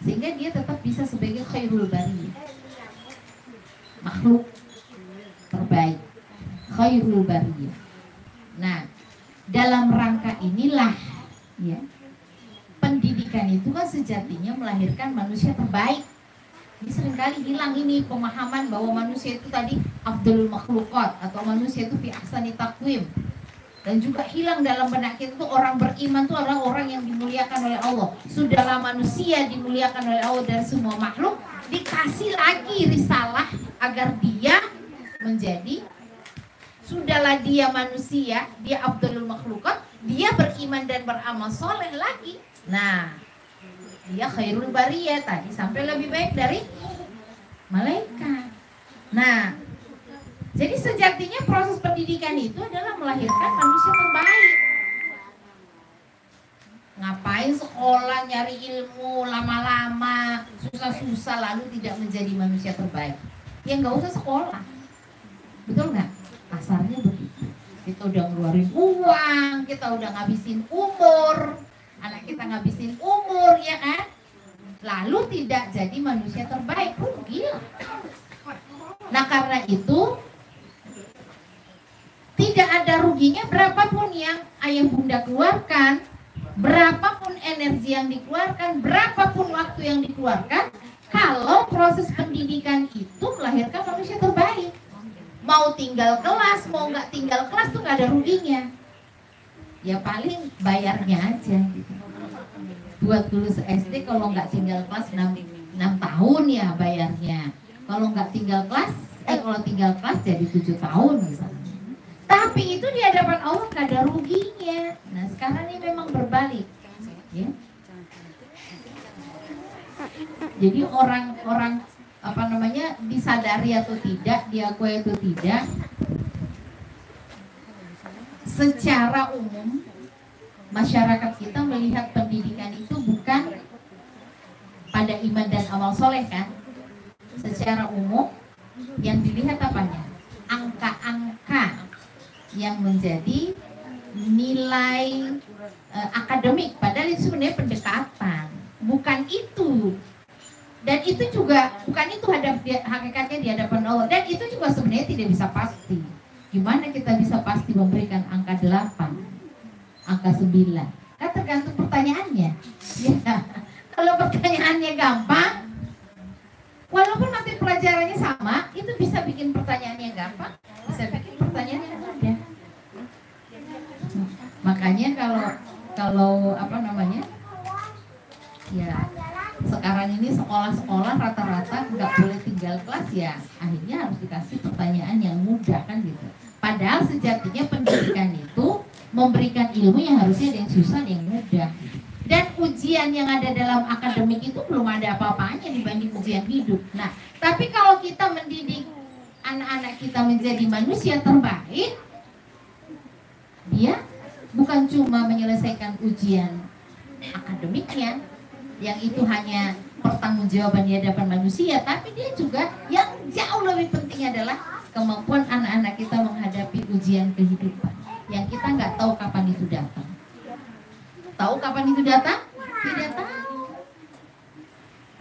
sehingga dia tetap bisa sebagai khairul bariyah, makhluk terbaik, khairul bariyah. Nah, dalam rangka inilah ya, pendidikan itu kan sejatinya melahirkan manusia terbaik. Ini seringkali hilang ini pemahaman bahwa manusia itu tadi afdalul makhluqat atau manusia itu fi ahsani taqwim. Dan juga hilang dalam benak kita itu orang beriman itu adalah orang yang dimuliakan oleh Allah. Sudahlah manusia dimuliakan oleh Allah dari semua makhluk, dikasih lagi risalah agar dia menjadi, sudahlah dia manusia, dia afdalul makhluqat, dia beriman dan beramal soleh lagi. Nah, dia khairul bariyah tadi, sampai lebih baik dari malaikat. Nah, jadi sejatinya proses pendidikan itu adalah melahirkan manusia terbaik. Ngapain sekolah nyari ilmu lama-lama, susah-susah lalu tidak menjadi manusia terbaik? Ya nggak usah sekolah, betul nggak? Kasarnya begitu. Kita udah ngeluarin uang, kita udah ngabisin umur, anak kita ngabisin umur, ya kan? Lalu tidak jadi manusia terbaik, rugi lah. Nah karena itu tidak ada ruginya berapapun yang ayah bunda keluarkan, berapapun energi yang dikeluarkan, berapapun waktu yang dikeluarkan, kalau proses pendidikan itu melahirkan manusia terbaik. Mau tinggal kelas, mau nggak tinggal kelas tuh nggak ada ruginya. Ya paling bayarnya aja gitu. Buat lulus SD kalau nggak tinggal kelas 6 tahun ya bayarnya. Kalau nggak tinggal kelas, kalau tinggal kelas jadi 7 tahun misalnya. Tapi itu di hadapan Allah gak ada ruginya. Nah sekarang ini memang berbalik ya. Jadi orang-orang apa namanya, disadari atau tidak, diakui atau tidak, secara umum masyarakat kita melihat pendidikan itu bukan pada iman dan amal soleh kan. Secara umum yang dilihat apanya? Angka-angka yang menjadi nilai akademik, padahal itu sebenarnya pendekatan, bukan itu. Dan itu juga bukan itu hakikatnya di hadapan Allah. Dan itu juga sebenarnya tidak bisa pasti. Gimana kita bisa pasti memberikan angka 8, angka 9? Kan tergantung pertanyaannya. Ya, kalau pertanyaannya gampang, walaupun nanti pelajarannya sama, itu bisa bikin pertanyaannya gampang, bisa bikin pertanyaannya mudah. Makanya kalau apa namanya, ya sekarang ini sekolah-sekolah rata-rata nggak boleh tinggal kelas, ya akhirnya harus dikasih pertanyaan yang mudah kan gitu. Padahal sejatinya pendidikan itu memberikan ilmu yang harusnya ada yang susah, ada yang mudah. Dan ujian yang ada dalam akademik itu belum ada apa-apanya dibanding ujian hidup. Nah, tapi kalau kita mendidik anak-anak kita menjadi manusia terbaik, dia bukan cuma menyelesaikan ujian akademiknya, yang itu hanya pertanggungjawaban di hadapan manusia, tapi dia juga yang jauh lebih penting adalah kemampuan anak-anak kita menghadapi ujian kehidupan yang kita nggak tahu kapan itu datang. Tahu kapan itu datang? Tidak tahu.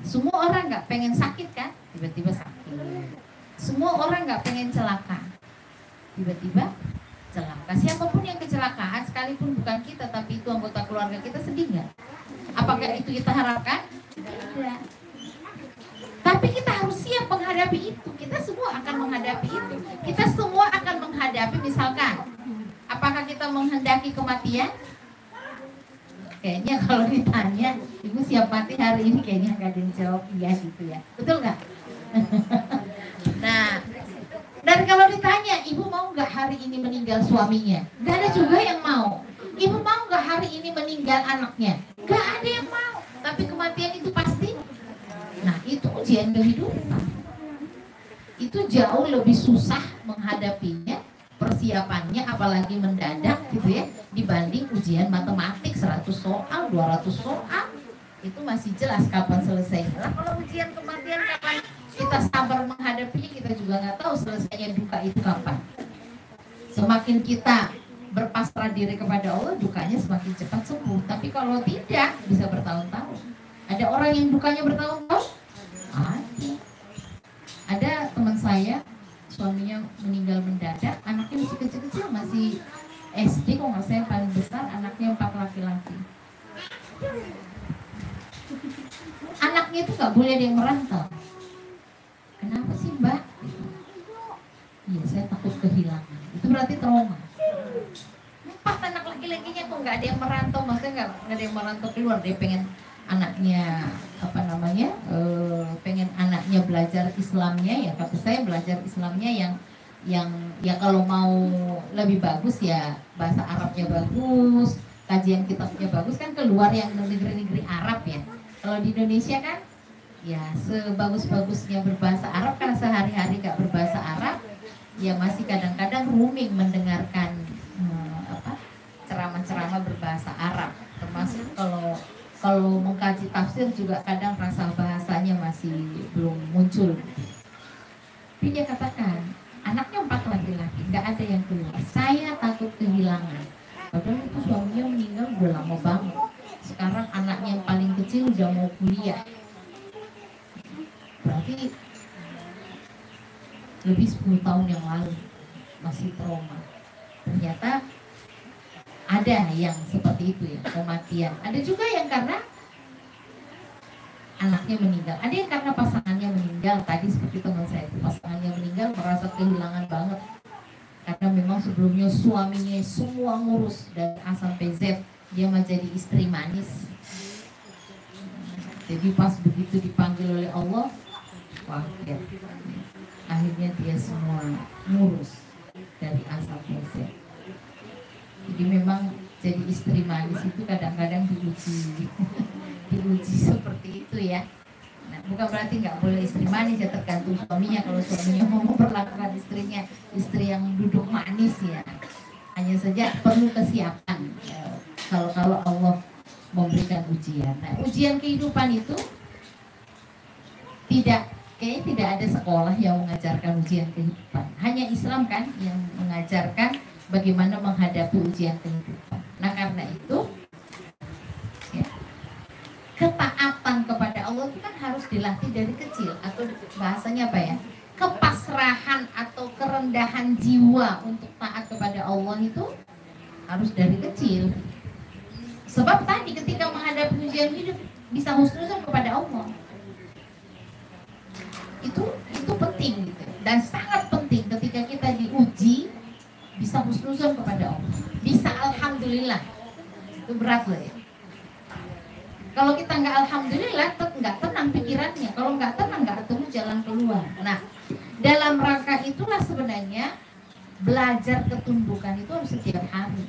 Semua orang nggak pengen sakit kan? Tiba-tiba sakit. Semua orang nggak pengen celaka. Tiba-tiba celaka. Siapapun yang kecelakaan, sekalipun bukan kita, tapi itu anggota keluarga kita, sedih nggak? Apakah itu kita harapkan? Tidak. Tapi kita harus siap menghadapi itu. Kita semua akan menghadapi itu. Kita semua akan menghadapi, misalkan, apakah kita menghendaki kematian? Kayaknya kalau ditanya, ibu siap mati hari ini, kayaknya nggak ada yang jawab iya gitu ya. Betul nggak? Nah, dan kalau ditanya, ibu mau nggak hari ini meninggal suaminya? Nggak ada juga yang mau. Ibu mau nggak hari ini meninggal anaknya? Nggak ada yang mau. Tapi kematian itu pasti. Nah, itu ujian kehidupan. Itu jauh lebih susah menghadapinya, persiapannya apalagi mendadak gitu ya, dibanding ujian matematik 100 soal, 200 soal. Itu masih jelas kapan selesainya. Nah, kalau ujian kematian kapan kita sabar menghadapinya, kita juga nggak tahu selesainya duka itu kapan. Semakin kita berpasrah diri kepada Allah, dukanya semakin cepat sembuh. Tapi kalau tidak, bisa bertahun-tahun. Ada orang yang dukanya bertahun-tahun? Ada teman saya, suaminya meninggal mendadak, anaknya masih kecil-kecil, masih SD kok nggak, saya paling besar, anaknya 4 laki-laki. Anaknya itu nggak boleh ada yang merantau. Kenapa sih Mbak? Iya, saya takut kehilangan. Itu berarti trauma. 4 anak laki-lakinya kok nggak ada yang merantau, maksudnya nggak ada yang merantau keluar. Dia pengen anaknya pengen anaknya belajar Islamnya, ya kata saya belajar Islamnya yang ya kalau mau lebih bagus ya bahasa Arabnya bagus, kajian kitabnya bagus, kan keluar yang negeri-negeri Arab ya. Kalau di Indonesia kan ya sebagus-bagusnya berbahasa Arab, karena sehari-hari gak berbahasa Arab ya masih kadang-kadang rooming mendengarkan ceramah-ceramah berbahasa Arab, termasuk kalau mengkaji tafsir juga kadang rasa bahasanya masih belum muncul. Tapi dia katakan anaknya 4 laki-laki, nggak ada yang keluar. Saya takut kehilangan. Padahal itu suaminya meninggal udah lama banget. Sekarang anaknya yang paling kecil udah mau kuliah. Berarti lebih 10 tahun yang lalu masih trauma. Ternyata ada yang seperti itu ya, kematian. Ada juga yang karena anaknya meninggal. Ada yang karena pasangannya meninggal. Tadi seperti teman saya itu, pasangannya meninggal merasa kehilangan banget. Karena memang sebelumnya suaminya semua ngurus dari A sampai Z. Dia menjadi istri manis. Jadi pas begitu dipanggil oleh Allah, wah ya, akhirnya dia semua ngurus dari A sampai Z. Jadi memang jadi istri manis itu kadang-kadang diuji diuji seperti itu ya. Nah, bukan berarti nggak boleh istri manis ya, tergantung suaminya. Kalau suaminya mau memperlakukan istrinya istri yang duduk manis ya, hanya saja perlu kesiapan kalau Allah memberikan ujian. Nah, ujian kehidupan itu kayaknya tidak ada sekolah yang mengajarkan ujian kehidupan. Hanya Islam kan yang mengajarkan bagaimana menghadapi ujian kehidupan. Nah, karena itu ya, ketaatan kepada Allah itu kan harus dilatih dari kecil, atau bahasanya apa ya, kepasrahan atau kerendahan jiwa untuk taat kepada Allah itu harus dari kecil. Sebab tadi ketika menghadapi ujian hidup bisa husnuzon kepada Allah. Itu penting gitu. Dan sangat penting ketika kita diuji bisa husnuzon kepada Allah, bisa alhamdulillah. Itu berat loh ya. Kalau kita nggak alhamdulillah, nggak tenang pikirannya. Kalau nggak tenang, nggak ketemu jalan keluar. Nah, dalam rangka itulah sebenarnya belajar ketundukan itu harus setiap hari.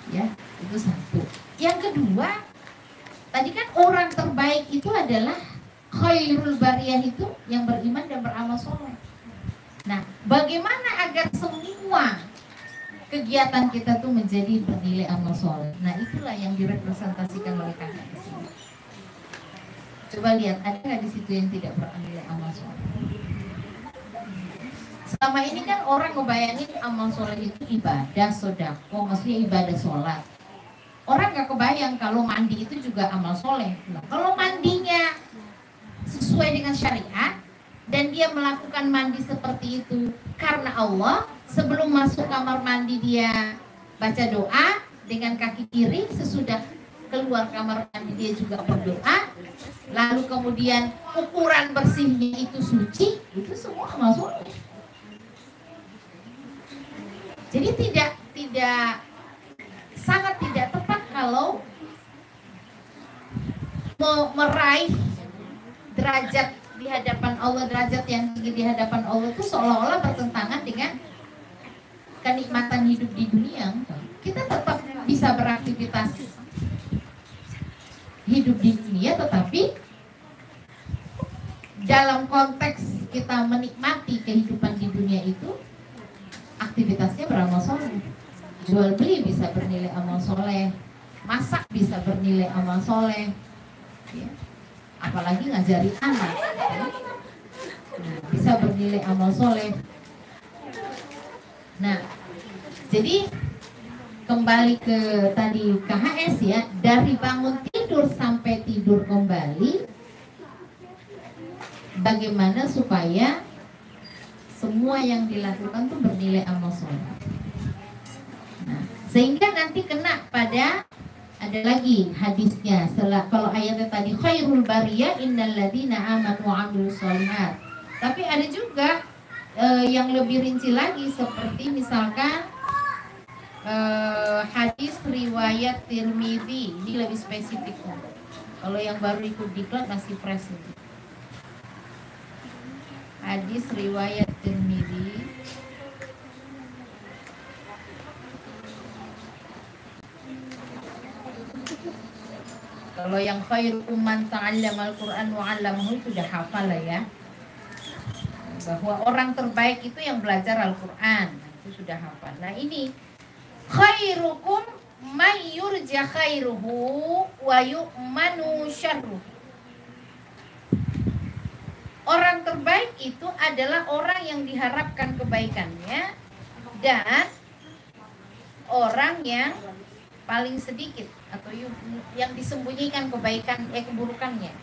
Ya, itu satu. Yang kedua, tadi kan orang terbaik itu adalah khairul bariyah, itu yang beriman dan beramal soleh. Nah, bagaimana agar semua kegiatan kita tuh menjadi bernilai amal soleh? Nah, itulah yang direpresentasikan oleh kakak di sini. Coba lihat, ada nggak di situ yang tidak bernilai amal soleh? Selama ini kan orang ngebayangin amal soleh itu ibadah, sodako, maksudnya ibadah sholat. Orang nggak kebayang kalau mandi itu juga amal soleh. Nah, kalau mandinya sesuai dengan syariat dan dia melakukan mandi seperti itu karena Allah, sebelum masuk kamar mandi dia baca doa dengan kaki kiri, sesudah keluar kamar mandi dia juga berdoa, lalu kemudian ukuran bersihnya itu suci, itu semua amal soleh. Jadi sangat tidak tepat kalau mau meraih derajat di hadapan Allah, derajat yang tinggi di hadapan Allah itu seolah-olah bertentangan dengan kenikmatan hidup di dunia. Kita tetap bisa beraktivitas hidup di dunia, tetapi dalam konteks kita menikmati kehidupan di dunia itu, aktivitasnya beramal soleh. Jual beli bisa bernilai amal soleh, masak bisa bernilai amal soleh, ya. Apalagi ngajari anak, nah, bisa bernilai amal soleh. Nah, jadi kembali ke tadi KHS ya, dari bangun tidur tidur sampai tidur kembali, bagaimana supaya semua yang dilakukan tuh bernilai amal soleh. Nah, sehingga nanti kena pada, ada lagi hadisnya, kalau ayatnya tadi khairul bariyah innal ladzina amanu wa amilus sholihat. Tapi ada juga yang lebih rinci lagi, seperti misalkan hadis riwayat Tirmidzi. Ini lebih spesifik. Kalau yang baru ikut diklat masih fresh ini. Hadis riwayat Tirmidzi. Kalau yang khairukum man ta'allamal Qur'an wa 'allamahu sudah hafal lah ya. Bahwa orang terbaik itu yang belajar Al-Qur'an, itu sudah hafal. Nah, ini khairukum may yurja khairuhu wa yu'manu syarruhu. Orang terbaik itu adalah orang yang diharapkan kebaikannya dan orang yang paling sedikit atau yang disembunyikan keburukannya.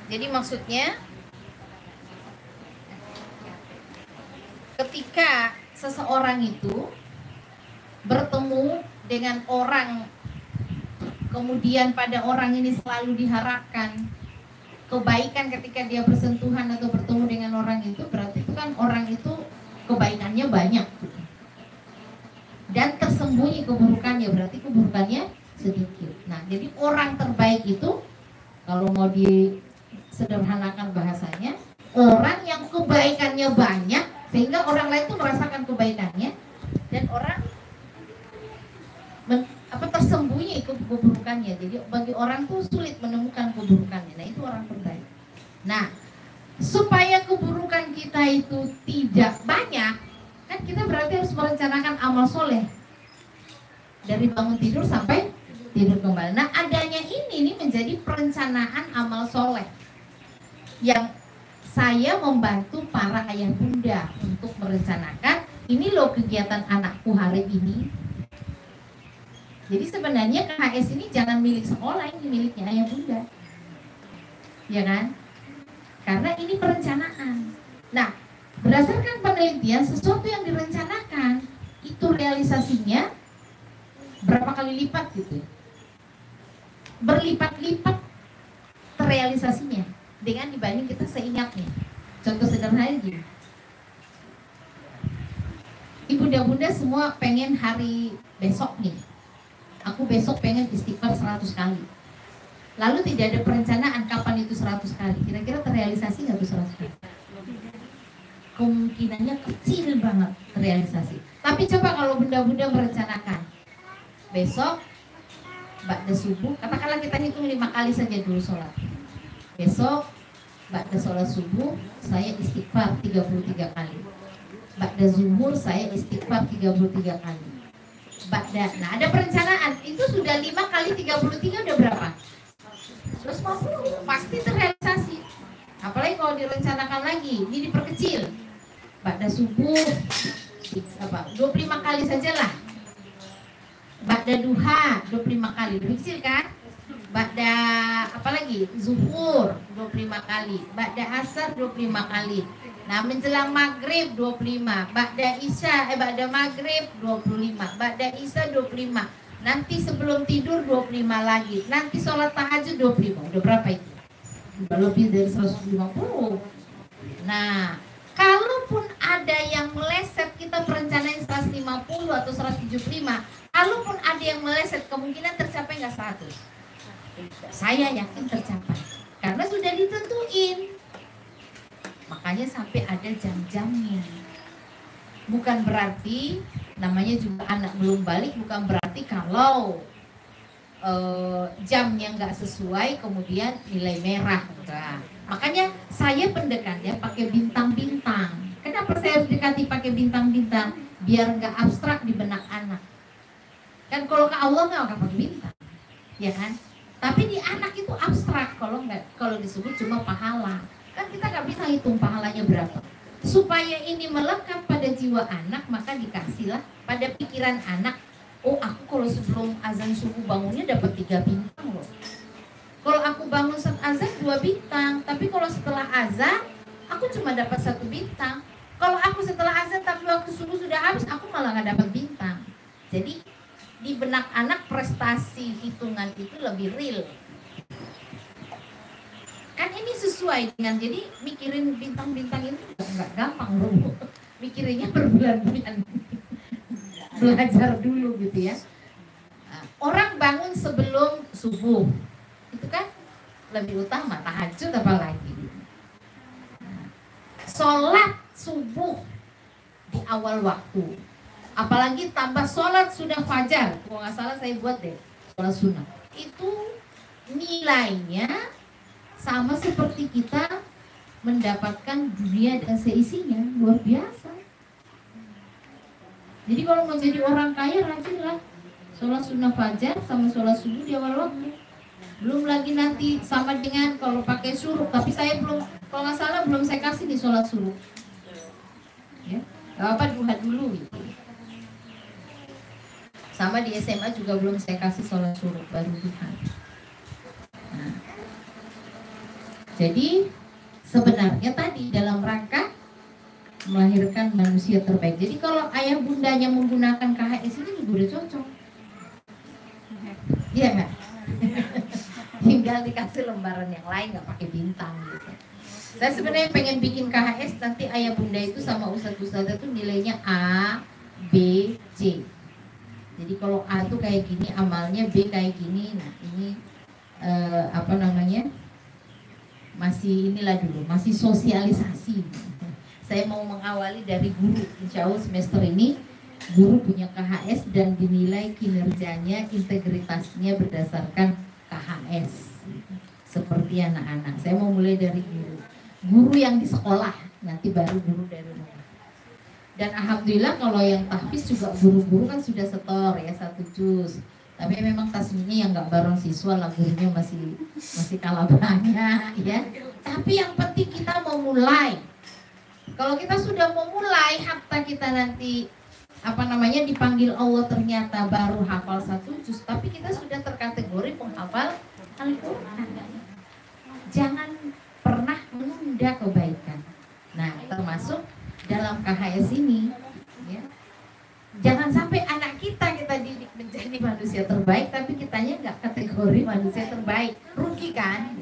Jadi maksudnya ketika seseorang itu bertemu dengan orang, kemudian pada orang ini selalu diharapkan kebaikan ketika dia bersentuhan atau bertemu dengan orang itu, berarti itu kan orang itu kebaikannya banyak dan tersembunyi keburukannya, berarti keburukannya sedikit. Nah, jadi orang terbaik itu kalau mau disederhanakan bahasanya, orang yang kebaikannya banyak sehingga orang lain tuh merasakan kebaikannya dan orang tersembunyi keburukannya. Jadi bagi orang tuh sulit menemukan keburukannya. Nah, itu orang terbaik. Nah, supaya keburukan kita itu tidak banyak, kan kita berarti harus merencanakan amal soleh dari bangun tidur sampai tidur kembali. Nah, adanya ini menjadi perencanaan amal soleh yang saya membantu para ayah bunda untuk merencanakan, ini loh kegiatan anakku hari ini. Jadi sebenarnya KHS ini jangan milik sekolah, ini miliknya ayah bunda, ya kan? Karena ini perencanaan. Nah, berdasarkan penelitian, sesuatu yang direncanakan itu realisasinya berapa kali lipat gitu, berlipat-lipat terrealisasinya dengan dibanding kita seingatnya. Contoh sederhana gini, ibunda-bunda semua pengen hari besok nih, aku besok pengen istighfar 100 kali. Lalu tidak ada perencanaan kapan itu 100 kali. Kira-kira terrealisasi nggak tuh 100 kali? Kemungkinannya kecil banget terrealisasi. Tapi coba kalau bunda-bunda merencanakan besok ba'da subuh, katakanlah kita hitung 5 kali saja dulu sholat. Besok ba'da sholat subuh saya istighfar 33 kali. Ba'da zuhur saya istighfar 33 kali. Nah, ada perencanaan. Itu sudah 5 kali 33 udah berapa? 150, pasti terrealisasi. Apalagi kalau direncanakan lagi, ini diperkecil. Ba'da subuh 25 kali sajalah. Ba'da duha 25 kali, lebih kecil kan? Ba'da apalagi? Zuhur 25 kali. Ba'da asar 25 kali. Nah, menjelang maghrib 25, ba'da isya, ba'da maghrib 25, ba'da isya 25, nanti sebelum tidur 25 lagi, nanti sholat tahajud 25, udah berapa itu? Udah lebih dari 150. Nah, kalaupun ada yang meleset, kita perencanain 150 atau 175, kalaupun ada yang meleset, kemungkinan tercapai nggak 100? Saya yakin tercapai, karena sudah ditentuin. Makanya sampai ada jam-jamnya. Bukan berarti, namanya juga anak belum balik, bukan berarti kalau jamnya nggak sesuai kemudian nilai merah. Enggak. Makanya saya pendekannya pakai bintang-bintang. Kenapa saya harus dekati pakai bintang-bintang? Biar nggak abstrak di benak anak. Kan kalau ke Allah nggak pakai bintang, ya kan? Tapi di anak itu abstrak kalau disebut cuma pahala. Kan kita nggak bisa hitung pahalanya berapa. Supaya ini melekat pada jiwa anak, maka dikasihlah pada pikiran anak oh aku kalau sebelum azan subuh bangunnya dapat 3 bintang loh. Kalau aku bangun saat azan 2 bintang, tapi kalau setelah azan aku cuma dapat 1 bintang. Kalau aku setelah azan tapi waktu subuh sudah habis, aku malah nggak dapat bintang. Jadi di benak anak prestasi hitungan itu lebih real. Kan ini sesuai dengan, jadi mikirin bintang-bintang itu nggak gampang loh. Mikirinnya berbulan-bulan. Belajar dulu gitu ya. Orang bangun sebelum subuh itu kan lebih utama, tahajud apalagi. Sholat subuh di awal waktu, apalagi tambah sholat sudah fajar. Kalau nggak salah saya buat deh sholat sunnah, itu nilainya sama seperti kita mendapatkan dunia dan seisinya, luar biasa. Jadi kalau mau jadi orang kaya, rajinlah sholat sunnah fajar sama sholat subuh di awal waktu. Belum lagi nanti sama dengan kalau pakai suruh, tapi saya belum, kalau nggak salah belum saya kasih di sholat suruh. Ya, nggak apa duha dulu gitu. Sama di SMA juga belum saya kasih sholat suruh, baru duha. Nah, jadi sebenarnya tadi dalam rangka melahirkan manusia terbaik. Jadi kalau ayah bundanya menggunakan KHS ini juga udah cocok. Iya nggak? Tinggal dikasih lembaran yang lain, nggak pakai bintang gitu. Saya sebenarnya pengen bikin KHS nanti ayah bunda itu sama ustadz-ustadz itu nilainya A, B, C. Jadi kalau A tuh kayak gini amalnya, B kayak gini. Nah ini apa namanya? Masih inilah dulu, masih sosialisasi. Saya mau mengawali dari guru. Insya Allah semester ini guru punya KHS dan dinilai kinerjanya, integritasnya berdasarkan KHS. Seperti anak-anak. Saya mau mulai dari guru. Guru yang di sekolah, nanti baru guru dari rumah. Dan alhamdulillah kalau yang tahfiz juga guru-guru kan sudah setor ya 1 juz. Tapi memang tasmihnya yang nggak bareng siswa lah, gurunya masih kalah banyak ya. Tapi yang penting kita mau mulai. Kalau kita sudah mau mulai, hatta kita nanti apa namanya dipanggil Allah ternyata baru hafal 1 juz, tapi kita sudah terkategori penghafal Al-Quran. Jangan pernah menunda kebaikan. Nah, termasuk dalam KHS ini, ya. Jangan sampai anak kita didik menjadi manusia terbaik, tapi kitanya nggak kategori manusia terbaik, rugi kan?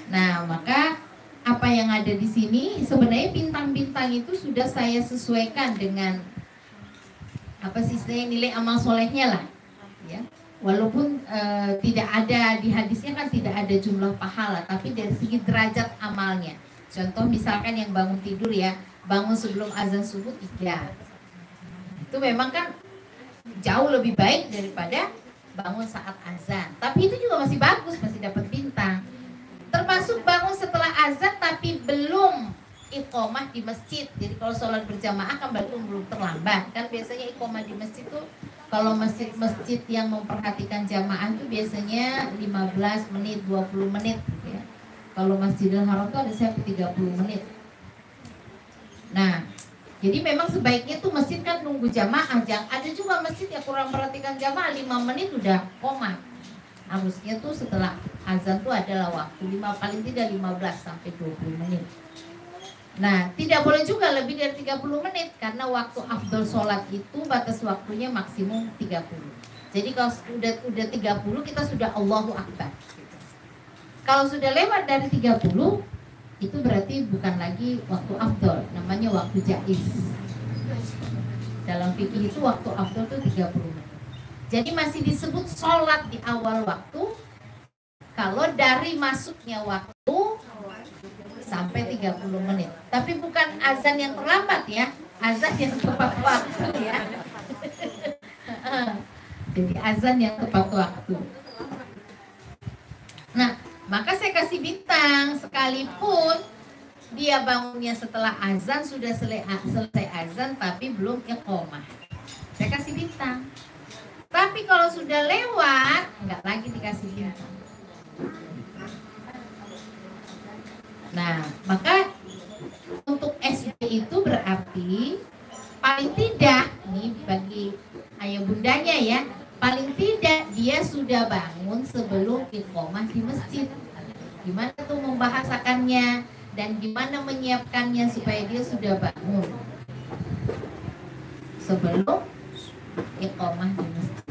Nah, maka apa yang ada di sini sebenarnya bintang-bintang itu sudah saya sesuaikan dengan apa sih saya nilai amal solehnya lah, ya. Walaupun tidak ada di hadisnya kan tidak ada jumlah pahala, tapi dari segi derajat amalnya. Contoh misalkan yang bangun tidur ya, bangun sebelum azan subuh 3. Itu memang kan jauh lebih baik daripada bangun saat azan. Tapi itu juga masih bagus, masih dapat bintang. Termasuk bangun setelah azan tapi belum iqomah di masjid. Jadi kalau sholat berjamaah kan belum terlambat. Kan biasanya iqomah di masjid tuh kalau masjid yang memperhatikan jamaah itu biasanya 15 menit, 20 menit ya. Kalau Masjidil Haram tuh ada sampai 30 menit. Nah, jadi memang sebaiknya tuh masjid kan nunggu jamaah. Ada juga masjid yang kurang perhatikan jamaah, 5 menit udah koma. Harusnya tuh setelah azan tuh adalah waktu paling tidak 15 sampai 20 menit. Nah, tidak boleh juga lebih dari 30 menit karena waktu afdol sholat itu batas waktunya maksimum 30. Jadi kalau udah 30 kita sudah Allahu Akbar. Kalau sudah lewat dari 30 itu berarti bukan lagi waktu afdol, namanya waktu jaiz. Dalam fikih itu waktu afdol itu 30 menit. Jadi masih disebut sholat di awal waktu kalau dari masuknya waktu sampai 30 menit. Tapi bukan azan yang terlambat ya, azan yang tepat waktu ya. Jadi azan yang tepat waktu. Nah, maka saya kasih bintang sekalipun dia bangunnya setelah azan, sudah selesai azan tapi belum iqomah. Saya kasih bintang. Tapi kalau sudah lewat, enggak lagi dikasih bintang. Nah, maka untuk SD itu berarti paling tidak nih bagi ayah bundanya ya, sudah bangun sebelum iqomah di masjid. Gimana tuh membahasakannya dan gimana menyiapkannya supaya dia sudah bangun sebelum iqomah di masjid.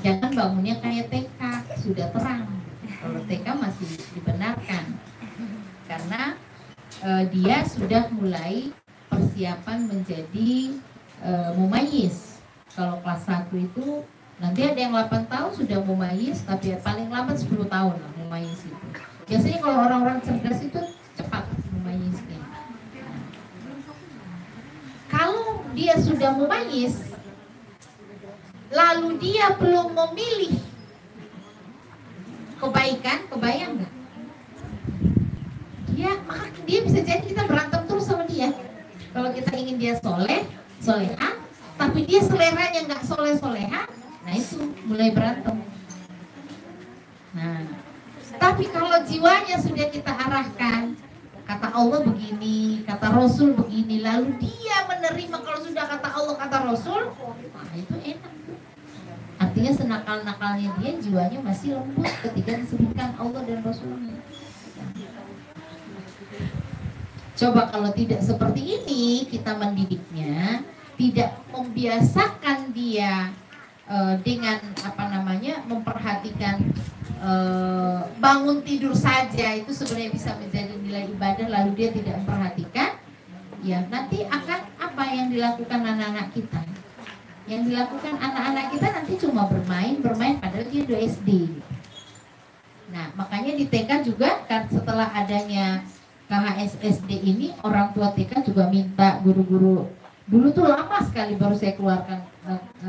Jangan bangunnya kayak TK, sudah terang. Kalau TK masih dibenarkan karena dia sudah mulai persiapan menjadi mumayyiz. Kalau kelas 1 itu nanti ada yang 8 tahun sudah mumayyiz, tapi paling lambat 10 tahun lah mumayyiz itu. Biasanya kalau orang-orang cerdas itu cepat mumayyiznya. Kalau dia sudah mumayyiz lalu dia belum memilih kebaikan, kebayang nggak? Maka dia bisa jadi kita berantem terus sama dia. Kalau kita ingin dia soleha, tapi dia seleranya nggak soleha, nah itu mulai berantem. Nah, tapi kalau jiwanya sudah kita arahkan, kata Allah begini, kata Rasul begini, lalu dia menerima kalau sudah kata Allah, kata Rasul, nah itu enak. Artinya senakal-nakalnya dia, jiwanya masih lembut ketika disebutkan Allah dan Rasulnya. Coba kalau tidak seperti ini kita mendidiknya, tidak membiasakan dia dengan memperhatikan bangun tidur saja itu sebenarnya bisa menjadi nilai ibadah, lalu dia tidak memperhatikan, ya nanti akan apa yang dilakukan anak-anak kita? Yang dilakukan anak-anak kita nanti cuma bermain padahal dia udah SD. Nah makanya di TK juga kan setelah adanya KHS SD ini, orang tua TK juga minta guru-guru. Dulu tuh lama sekali baru saya keluarkan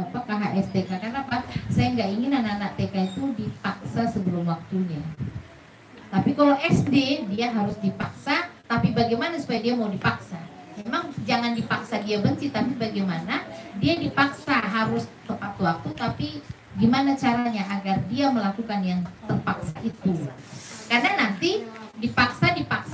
KHS TK. Karena apa? Saya nggak ingin anak-anak TK itu dipaksa sebelum waktunya. Tapi kalau SD dia harus dipaksa. Tapi bagaimana supaya dia mau dipaksa? Memang jangan dipaksa dia benci, tapi bagaimana dia dipaksa harus tepat waktu. Tapi gimana caranya agar dia melakukan yang terpaksa itu? Karena nanti dipaksa,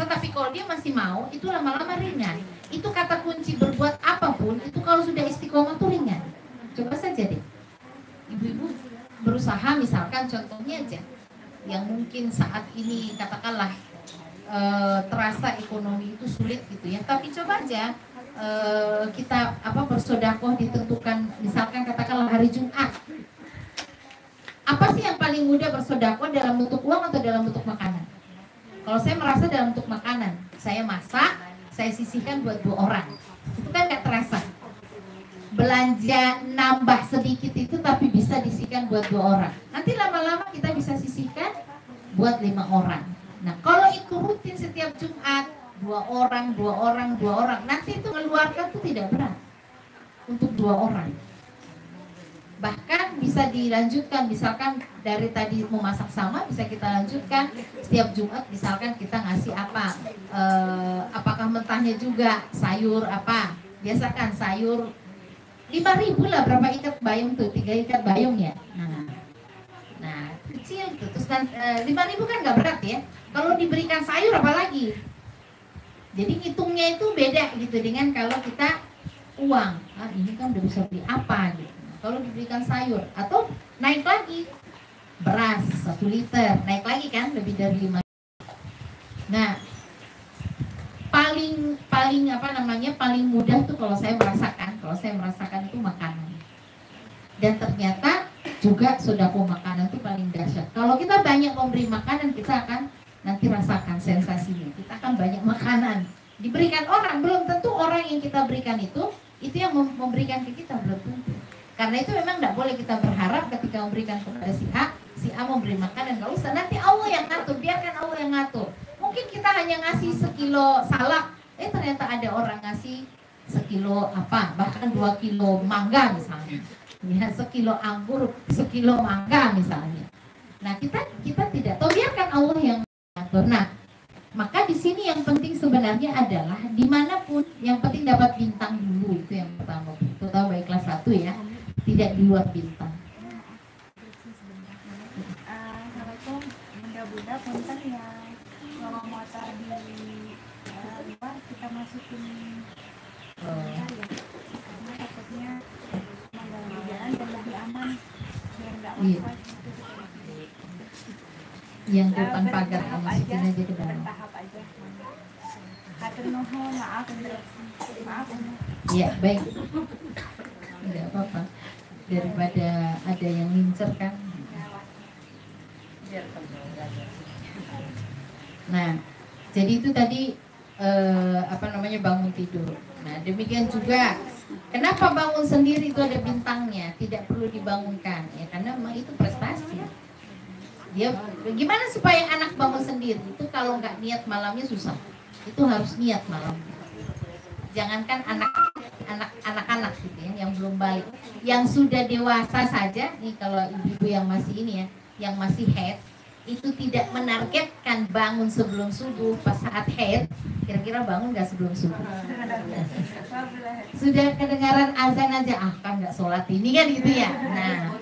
tapi kalau dia masih mau, itu lama-lama ringan. Itu kata kunci berbuat apapun, itu kalau sudah istiqomah tuh ringan. Coba saja deh, ibu-ibu berusaha, misalkan contohnya aja, yang mungkin saat ini katakanlah terasa ekonomi itu sulit gitu ya, tapi coba aja kita bersedekah ditentukan, misalkan katakanlah hari Jumat. Apa sih yang paling mudah bersedekah, dalam bentuk uang atau dalam bentuk makanan? Kalau saya merasa dalam bentuk makanan, saya masak, saya sisihkan buat 2 orang. Itu kan gak terasa. Belanja nambah sedikit itu tapi bisa disisihkan buat 2 orang. Nanti lama-lama kita bisa sisihkan buat 5 orang. Nah kalau itu rutin setiap Jumat, 2 orang, 2 orang, 2 orang, nanti itu mengeluarkan itu tidak berat untuk 2 orang. Bahkan bisa dilanjutkan, misalkan dari tadi memasak sama bisa kita lanjutkan setiap Jumat, misalkan kita ngasih apa, apakah mentahnya juga sayur apa, biasakan sayur 5.000 lah, berapa ikat bayung tuh, 3 ikat bayung ya, nah kecil tuh, terus kan 5.000 kan nggak berat ya, kalau diberikan sayur apalagi, jadi ngitungnya itu beda gitu dengan kalau kita uang, ini kan udah bisa beli apa gitu. Kalau diberikan sayur atau naik lagi beras 1 liter, naik lagi kan lebih dari 5. Nah paling paling mudah tuh kalau saya merasakan itu makanan. Dan ternyata juga sedekah makanan itu paling dahsyat. Kalau kita banyak memberi makanan, kita akan nanti rasakan sensasinya. Kita akan banyak makanan diberikan orang, belum tentu orang yang kita berikan itu yang memberikan ke kita, belum tentu. Karena itu memang tidak boleh kita berharap ketika memberikan kepada si A memberi makanan, nggak usah, nanti Allah yang ngatur, biarkan Allah yang ngatur. Mungkin kita hanya ngasih 1 kilo salak, ternyata ada orang ngasih 1 kilo apa, bahkan 2 kilo mangga misalnya, ya 1 kilo anggur, 1 kilo mangga misalnya. Nah kita tidak tahu, biarkan Allah yang ngatur. Nah maka di sini yang penting sebenarnya adalah dimanapun, yang penting dapat bintang dulu, itu yang pertama, terutama baik kelas 1 ya. Tidak di luar bintang. Assalamualaikum, bunda-bunda punten ya. Kalau motor di luar kita masukin ya. Karena takutnya mengganggu jalan dan lebih aman biar nggak Iya. Yang depan Ya, pagar bertahap masukin aja ke dalam. bertahap aja. Hatur nuhun, maaf Iya, baik. Tidak apa-apa. Daripada ada yang ngincer kan. Nah, jadi itu tadi bangun tidur. Nah, demikian juga kenapa bangun sendiri itu ada bintangnya, tidak perlu dibangunkan ya, karena memang itu prestasi. Dia gimana supaya anak bangun sendiri? Itu kalau nggak niat malamnya susah. Itu harus niat malam. Jangankan anak-anak gitu ya, yang belum balik, yang sudah dewasa saja nih, kalau ibu-ibu yang masih ini ya, yang masih haid, itu tidak menargetkan bangun sebelum subuh. Pas saat haid, kira-kira bangun nggak sebelum subuh? Sudah kedengaran azan aja, kan nggak sholat ini kan gitu ya. Nah,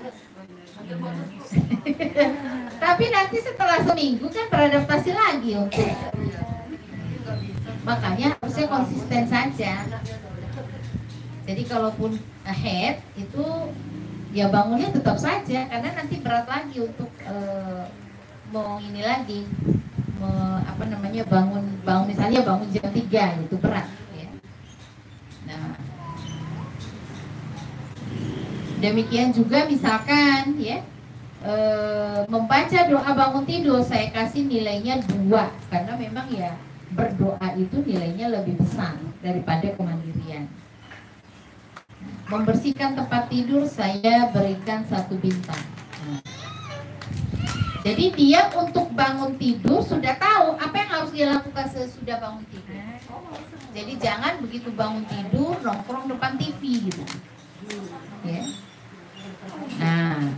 tapi nanti setelah seminggu kan beradaptasi lagi untuk, makanya harusnya konsisten saja. Jadi kalaupun head itu ya bangunnya tetap saja, karena nanti berat lagi untuk mau ini lagi, bangun misalnya bangun jam 3 itu berat ya. Nah, demikian juga misalkan ya, membaca doa bangun tidur saya kasih nilainya 2, karena memang ya berdoa itu nilainya lebih besar daripada kemandirian. Membersihkan tempat tidur saya berikan 1 bintang. Nah, jadi dia untuk bangun tidur sudah tahu apa yang harus dia lakukan sesudah bangun tidur. Jadi jangan begitu bangun tidur nongkrong depan TV gitu ya. Nah,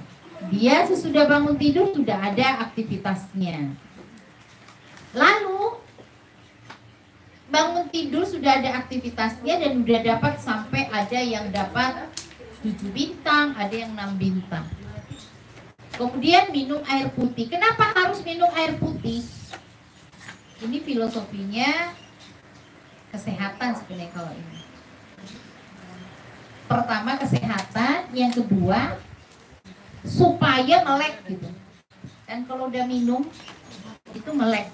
dia sesudah bangun tidur sudah ada aktivitasnya. Lalu bangun tidur sudah ada aktivitasnya dan sudah dapat, sampai ada yang dapat 7 bintang, ada yang 6 bintang. Kemudian minum air putih. Kenapa harus minum air putih? Ini filosofinya kesehatan sebenarnya kalau ini. Pertama kesehatan, yang kedua supaya melek gitu. Dan kalau udah minum itu melek.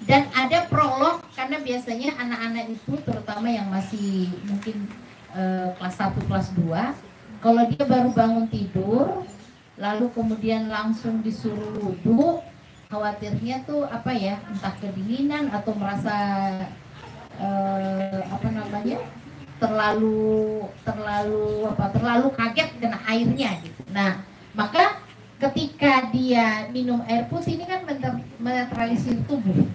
Dan ada prolog, karena biasanya anak-anak itu terutama yang masih mungkin kelas 1, kelas 2, kalau dia baru bangun tidur lalu kemudian langsung disuruh wudhu, khawatirnya tuh entah kedinginan atau merasa terlalu kaget kena airnya gitu. Nah, maka ketika dia minum air putih ini kan menetralisir tubuh.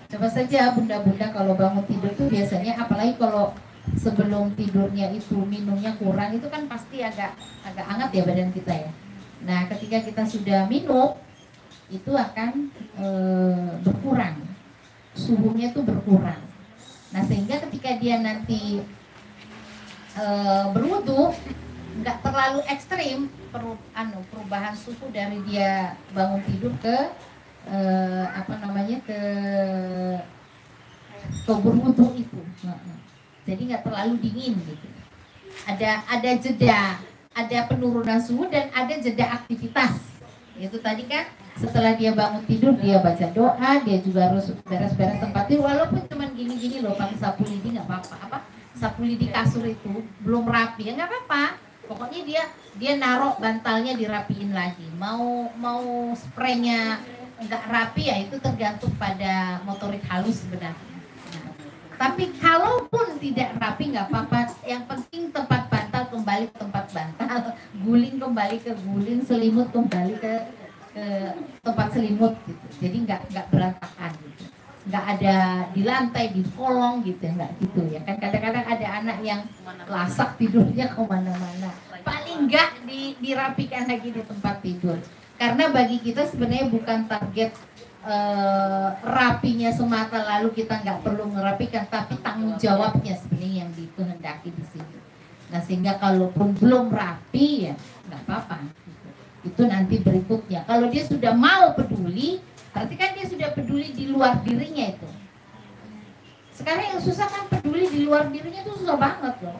Coba saja bunda-bunda kalau bangun tidur tuh biasanya, apalagi kalau sebelum tidurnya itu minumnya kurang, itu kan pasti agak hangat ya badan kita ya. Nah, ketika kita sudah minum itu akan berkurang, suhunya tuh berkurang. Nah, sehingga ketika dia nanti berwudu nggak terlalu ekstrim perubahan suhu dari dia bangun tidur ke berwudu itu. Jadi nggak terlalu dingin gitu. Ada jeda, ada penurunan suhu dan ada jeda aktivitas. Itu tadi kan setelah dia bangun tidur dia baca doa, dia juga harus beres-beres tempat tidur, walaupun cuman gini-gini loh, pakai sapu lidi nggak apa-apa. Sapu lidi kasur itu belum rapi ya nggak apa-apa. Pokoknya dia naruh bantalnya dirapiin lagi. Mau spraynya nggak rapi ya itu tergantung pada motorik halus sebenarnya. Nah, tapi kalaupun tidak rapi nggak apa-apa. Yang penting tempat bantal kembali ke tempat bantal, guling kembali ke guling, selimut kembali ke tempat selimut gitu. Jadi nggak berantakan gitu. Nggak ada di lantai, di kolong gitu, nggak gitu ya kan. Kadang-kadang ada anak yang lasak tidurnya kemana-mana. Paling nggak dirapikan lagi di tempat tidur. Karena bagi kita sebenarnya bukan target rapinya semata lalu kita nggak perlu merapikan, tapi tanggung jawabnya sebenarnya yang dikehendaki di sini. Nah, sehingga kalaupun belum rapi ya nggak apa-apa. Itu nanti berikutnya. Kalau dia sudah mau peduli, berarti kan dia sudah peduli di luar dirinya itu. Sekarang yang susah kan peduli di luar dirinya itu susah banget loh.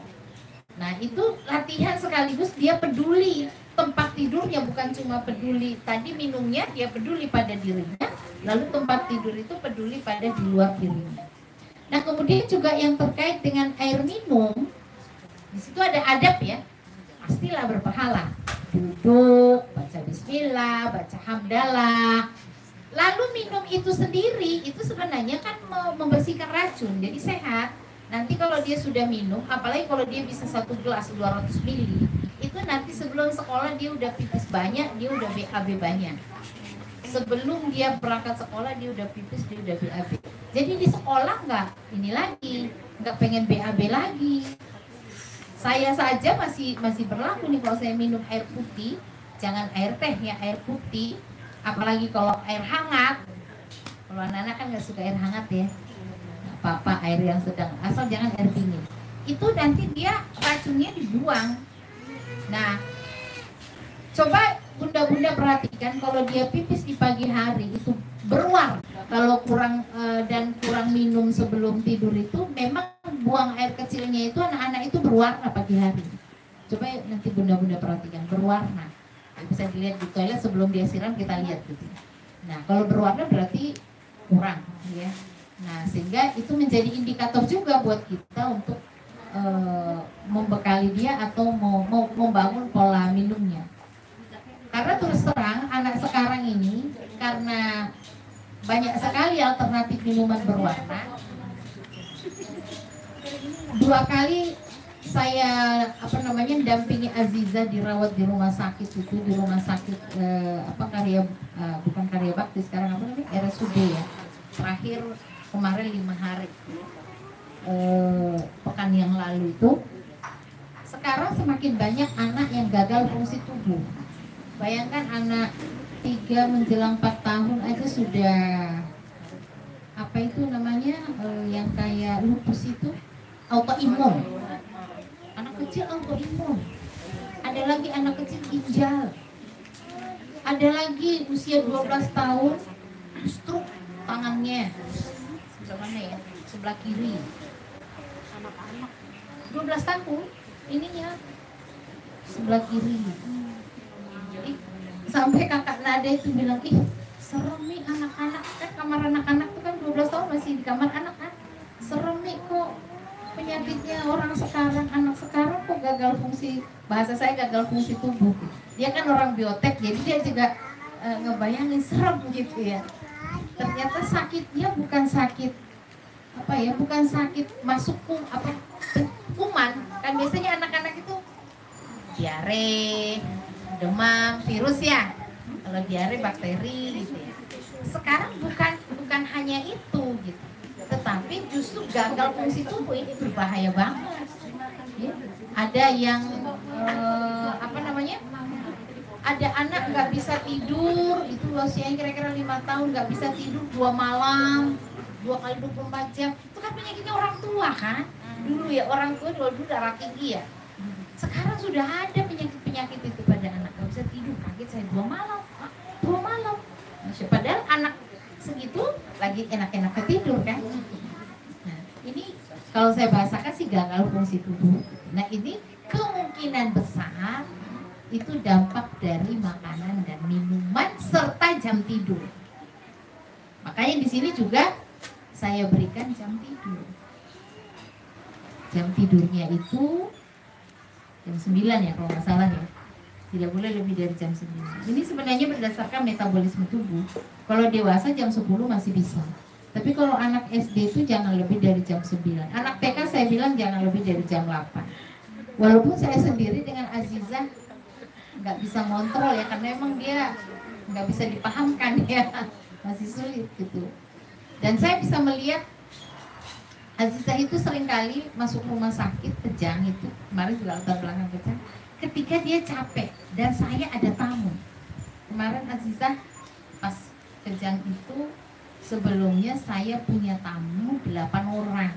Nah, itu latihan sekaligus dia peduli tempat tidurnya bukan cuma peduli tadi minumnya, dia peduli pada dirinya, lalu tempat tidur itu peduli pada di luar dirinya. Nah kemudian juga yang terkait dengan air minum, di situ ada adab ya, pastilah berpahala, duduk, baca bismillah, baca hamdalah. Lalu minum itu sendiri itu sebenarnya kan membersihkan racun, jadi sehat. Nanti kalau dia sudah minum, apalagi kalau dia bisa 1 gelas 200 ml, itu nanti sebelum sekolah dia udah pipis banyak, dia udah BAB banyak. Sebelum dia berangkat sekolah dia udah pipis, dia udah BAB. Jadi di sekolah nggak ini lagi, nggak pengen BAB lagi. Saya saja masih berlaku nih kalau saya minum air putih, jangan air teh ya, air putih. Apalagi kalau air hangat, kalau anak-anak kan nggak suka air hangat ya, nggak apa-apa air yang sedang, asal jangan air dingin. Itu nanti dia racunnya dibuang. Nah, coba bunda-bunda perhatikan kalau dia pipis di pagi hari itu beruang. Kalau kurang kurang minum sebelum tidur itu memang buang air kecilnya itu anak-anak itu berwarna pagi hari. Coba nanti bunda-bunda perhatikan berwarna. Bisa dilihat di toilet sebelum dia siram kita lihat gitu. Nah kalau berwarna berarti kurang ya. Nah sehingga itu menjadi indikator juga buat kita untuk membekali dia atau mau membangun pola minumnya. Karena terus terang anak sekarang ini karena banyak sekali alternatif minuman berwarna. 2 kali saya dampingi Aziza dirawat di rumah sakit itu, di rumah sakit bukan Karya Bakti sekarang RSUD ya. Terakhir kemarin 5 hari pekan yang lalu itu. Sekarang semakin banyak anak yang gagal fungsi tubuh. Bayangkan anak 3 menjelang 4 tahun aja sudah yang kayak lupus itu, autoimun. Anak kecil autoimun. Ada lagi anak kecil ginjal. Ada lagi usia 12 tahun stroke tangannya. Sebelah mana ya? Sebelah kiri. Anak-anak 12 tahun ininya sebelah kiri. Sampai kakak Nada itu bilang, ih serem nih anak-anak, kan kamar anak-anak tuh kan 12 tahun masih di kamar anak kan. Serem nih kok penyakitnya orang sekarang, anak sekarang kok gagal fungsi, bahasa saya gagal fungsi tubuh. Dia kan orang biotek, jadi dia juga ngebayangin serem gitu ya. Ternyata sakitnya bukan sakit bukan sakit masuk kuman. Kan biasanya anak-anak itu diare, demam, virus ya. Kalau diare bakteri gitu ya. Sekarang bukan hanya itu gitu. Tetapi justru gagal fungsi tubuh ini berbahaya banget. Ya. Ada yang ada anak nggak bisa tidur, itu usianya kira-kira 5 tahun nggak bisa tidur 2 malam, 2 kali 24 jam. Itu kan penyakitnya orang tua kan? Dulu ya orang tua dulu darah tinggi ya. Sekarang sudah ada penyakit itu pada anak, nggak bisa tidur. Kaget saya 2 malam, 2 malam. Padahal anak segitu lagi enak-enak tidur kan. Nah ini kalau saya bahasakan sih gagal fungsi tubuh. Nah ini kemungkinan besar itu dampak dari makanan dan minuman serta jam tidur. Makanya di sini juga saya berikan jam tidur. Jam tidurnya itu jam 9 ya kalau nggak salah ya. Tidak boleh lebih dari jam 9. Ini sebenarnya berdasarkan metabolisme tubuh. Kalau dewasa jam 10 masih bisa. Tapi kalau anak SD itu jangan lebih dari jam 9. Anak TK saya bilang jangan lebih dari jam 8. Walaupun saya sendiri dengan Aziza nggak bisa ngontrol ya, karena emang dia nggak bisa dipahamkan ya, masih sulit gitu. Dan saya bisa melihat Aziza itu seringkali masuk rumah sakit Kejang itu, kemarin juga latar belakang Kejang, ketika dia capek dan saya ada tamu. Kemarin Aziza pas Kejang itu sebelumnya saya punya tamu 8 orang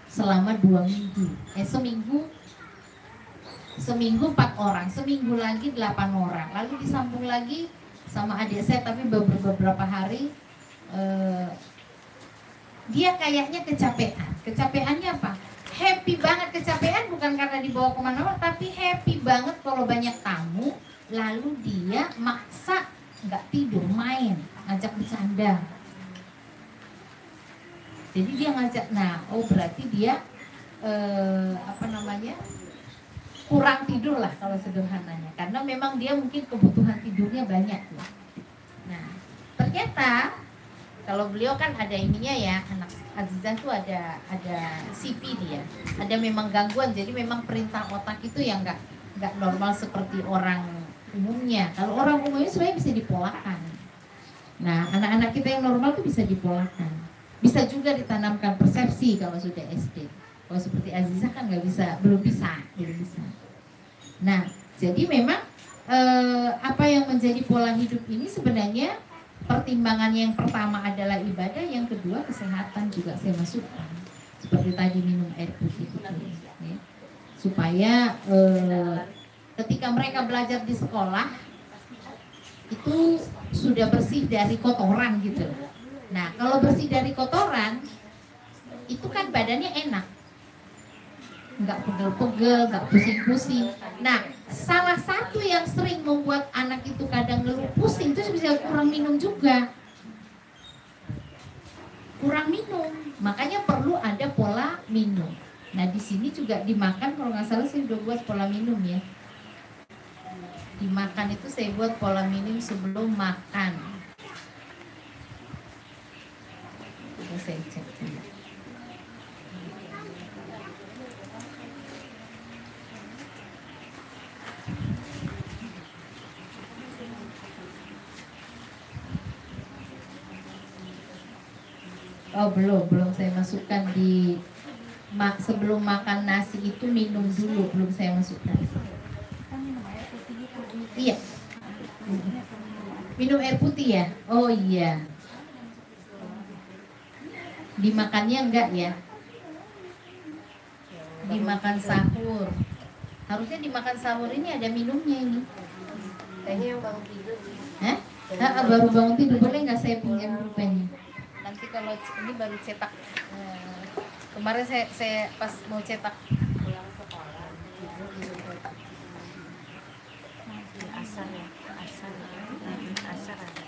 selama 2 minggu. Seminggu 4 orang, seminggu lagi 8 orang, lalu disambung lagi sama adik saya, tapi beberapa hari dia kayaknya kecapean. Kecapeannya apa? happy banget, kecapean bukan karena dibawa kemana-mana, tapi happy banget kalau banyak tamu, lalu dia maksa nggak tidur, main, ngajak bercanda. Jadi dia ngajak, berarti dia kurang tidur lah kalau sederhananya, karena memang dia mungkin kebutuhan tidurnya banyak ya. Nah, ternyata kalau beliau kan ada ininya ya, anak Azizah tuh ada CP dia, ada memang gangguan, jadi memang perintah otak itu yang nggak normal seperti orang umumnya. Kalau orang umumnya sebenarnya bisa dipolakan. Nah, anak-anak kita yang normal tuh bisa dipolakan, bisa juga ditanamkan persepsi kalau sudah SD. Kalau seperti Azizah kan belum bisa. Nah, jadi memang apa yang menjadi pola hidup ini sebenarnya pertimbangan yang pertama adalah ibadah, yang kedua kesehatan juga saya masukkan. Seperti tadi minum air putih itu, ya. Supaya ketika mereka belajar di sekolah itu sudah bersih dari kotoran gitu. Nah, kalau bersih dari kotoran itu kan badannya enak, nggak pegel-pegel, nggak pusing-pusing. Nah, salah satu yang sering membuat anak itu kadang ngeluh pusing itu bisa kurang minum juga. Kurang minum, makanya perlu ada pola minum. Nah, di sini juga dimakan, kalau nggak salah saya udah buat pola minum ya. Dimakan itu saya buat pola minum sebelum makan. Coba saya cek dulu. Oh, belum saya masukkan di sebelum makan nasi itu minum dulu, belum saya masukkan. Iya. Minum air putih ya? Oh iya. Dimakannya enggak ya? Dimakan sahur. Harusnya dimakan sahur ini ada minumnya ini. Kayaknya yang bangun tidur. Hah? Baru bangun tidur, boleh nggak saya pinjam pulpennya? Nanti kalau ini baru cetak. Kemarin saya pas mau cetak Pulang sekolah tidur di cetak. Asar ya, asar ada.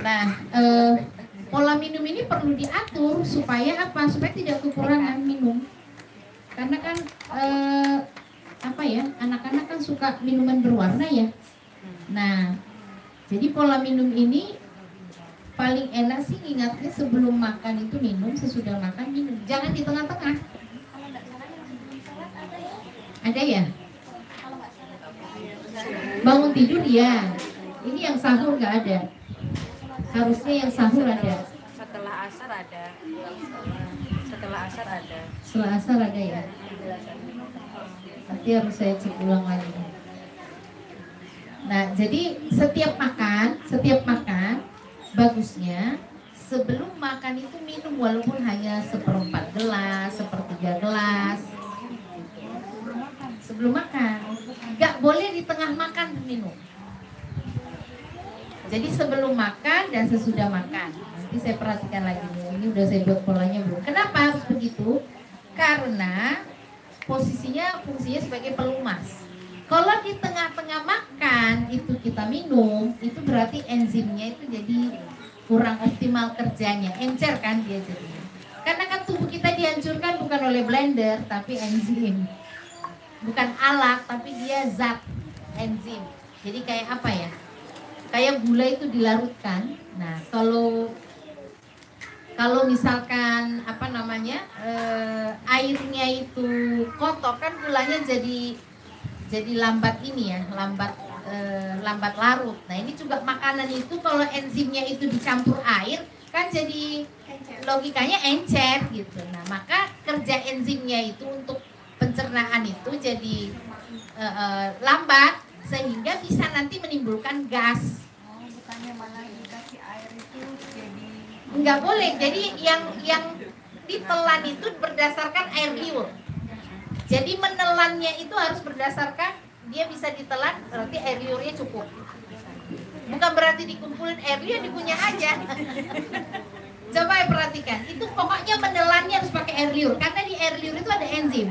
Nah, pola minum ini perlu diatur supaya apa? Supaya tidak kekurangan minum. Karena kan anak-anak kan suka minuman berwarna ya. Nah, jadi pola minum ini paling enak sih ingatnya sebelum makan itu minum, sesudah makan minum. Jangan di tengah-tengah. Ada ya? Bangun tidur ya. Ini yang sahur nggak ada. Harusnya yang sahur ada. Setelah asar ada. Setelah asar ada. Setelah asar ada ya. Nanti harus saya cek ulang lagi. Nah, jadi setiap makan bagusnya sebelum makan itu minum walaupun hanya 1/4 gelas, 1/3 gelas. Sebelum makan, nggak boleh di tengah makan minum. Jadi sebelum makan dan sesudah makan. Nanti saya perhatikan lagi. Ini udah saya buat polanya belum. Kenapa harus begitu? Karena fungsinya sebagai pelumas. Kalau di tengah-tengah makan itu kita minum, itu berarti enzimnya itu jadi kurang optimal kerjanya, encer kan dia jadi. Karena kan tubuh kita dihancurkan bukan oleh blender, tapi enzim. Bukan alat, tapi dia zat, enzim. Jadi kayak apa ya? Kayak gula itu dilarutkan. Nah, kalau misalkan airnya itu kotor kan gulanya jadi lambat ini ya, lambat larut. Nah, ini juga makanan itu kalau enzimnya itu dicampur air kan jadi logikanya encer gitu. Nah, maka kerja enzimnya itu untuk pencernaan itu jadi lambat sehingga bisa nanti menimbulkan gas. Bukannya malah dikasih air itu jadi Nggak boleh. Jadi yang ditelan itu berdasarkan air liur. Jadi menelannya itu harus berdasarkan dia bisa ditelan, berarti air liurnya cukup. Bukan berarti dikumpulin air liur dikunyah aja. Coba ya perhatikan, itu pokoknya menelannya harus pakai air liur karena di air liur itu ada enzim.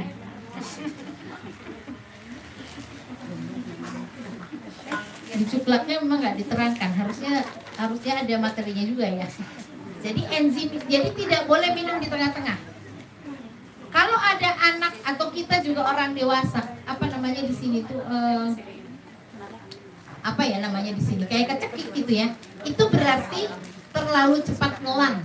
Di coklatnya memang nggak diterangkan, harusnya ada materinya juga ya. Jadi enzim, jadi tidak boleh minum di tengah-tengah. Kalau ada anak atau kita juga orang dewasa, apa namanya di sini tuh, apa ya namanya di sini, kayak kecekik gitu ya. Itu berarti terlalu cepat nelan.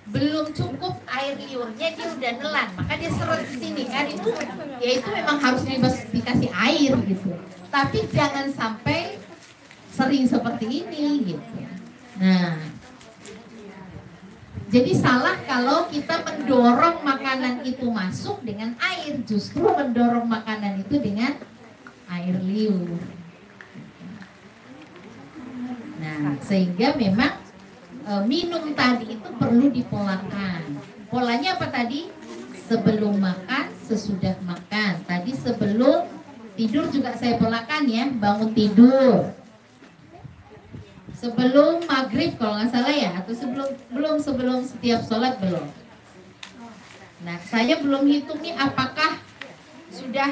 Belum cukup air liurnya dia udah nelan, maka dia seret di sini kan itu, ya itu memang harus dikasih air gitu. Tapi jangan sampai sering seperti ini gitu. Nah, jadi salah kalau kita mendorong makanan itu masuk dengan air, justru mendorong makanan itu dengan air liur. Nah, sehingga memang minum tadi itu perlu dipolakan. Polanya apa tadi? Sebelum makan, sesudah makan. Tadi sebelum tidur juga saya polakan ya, bangun tidur. Sebelum maghrib kalau nggak salah ya, atau sebelum setiap sholat belum. Nah, saya belum hitung nih apakah sudah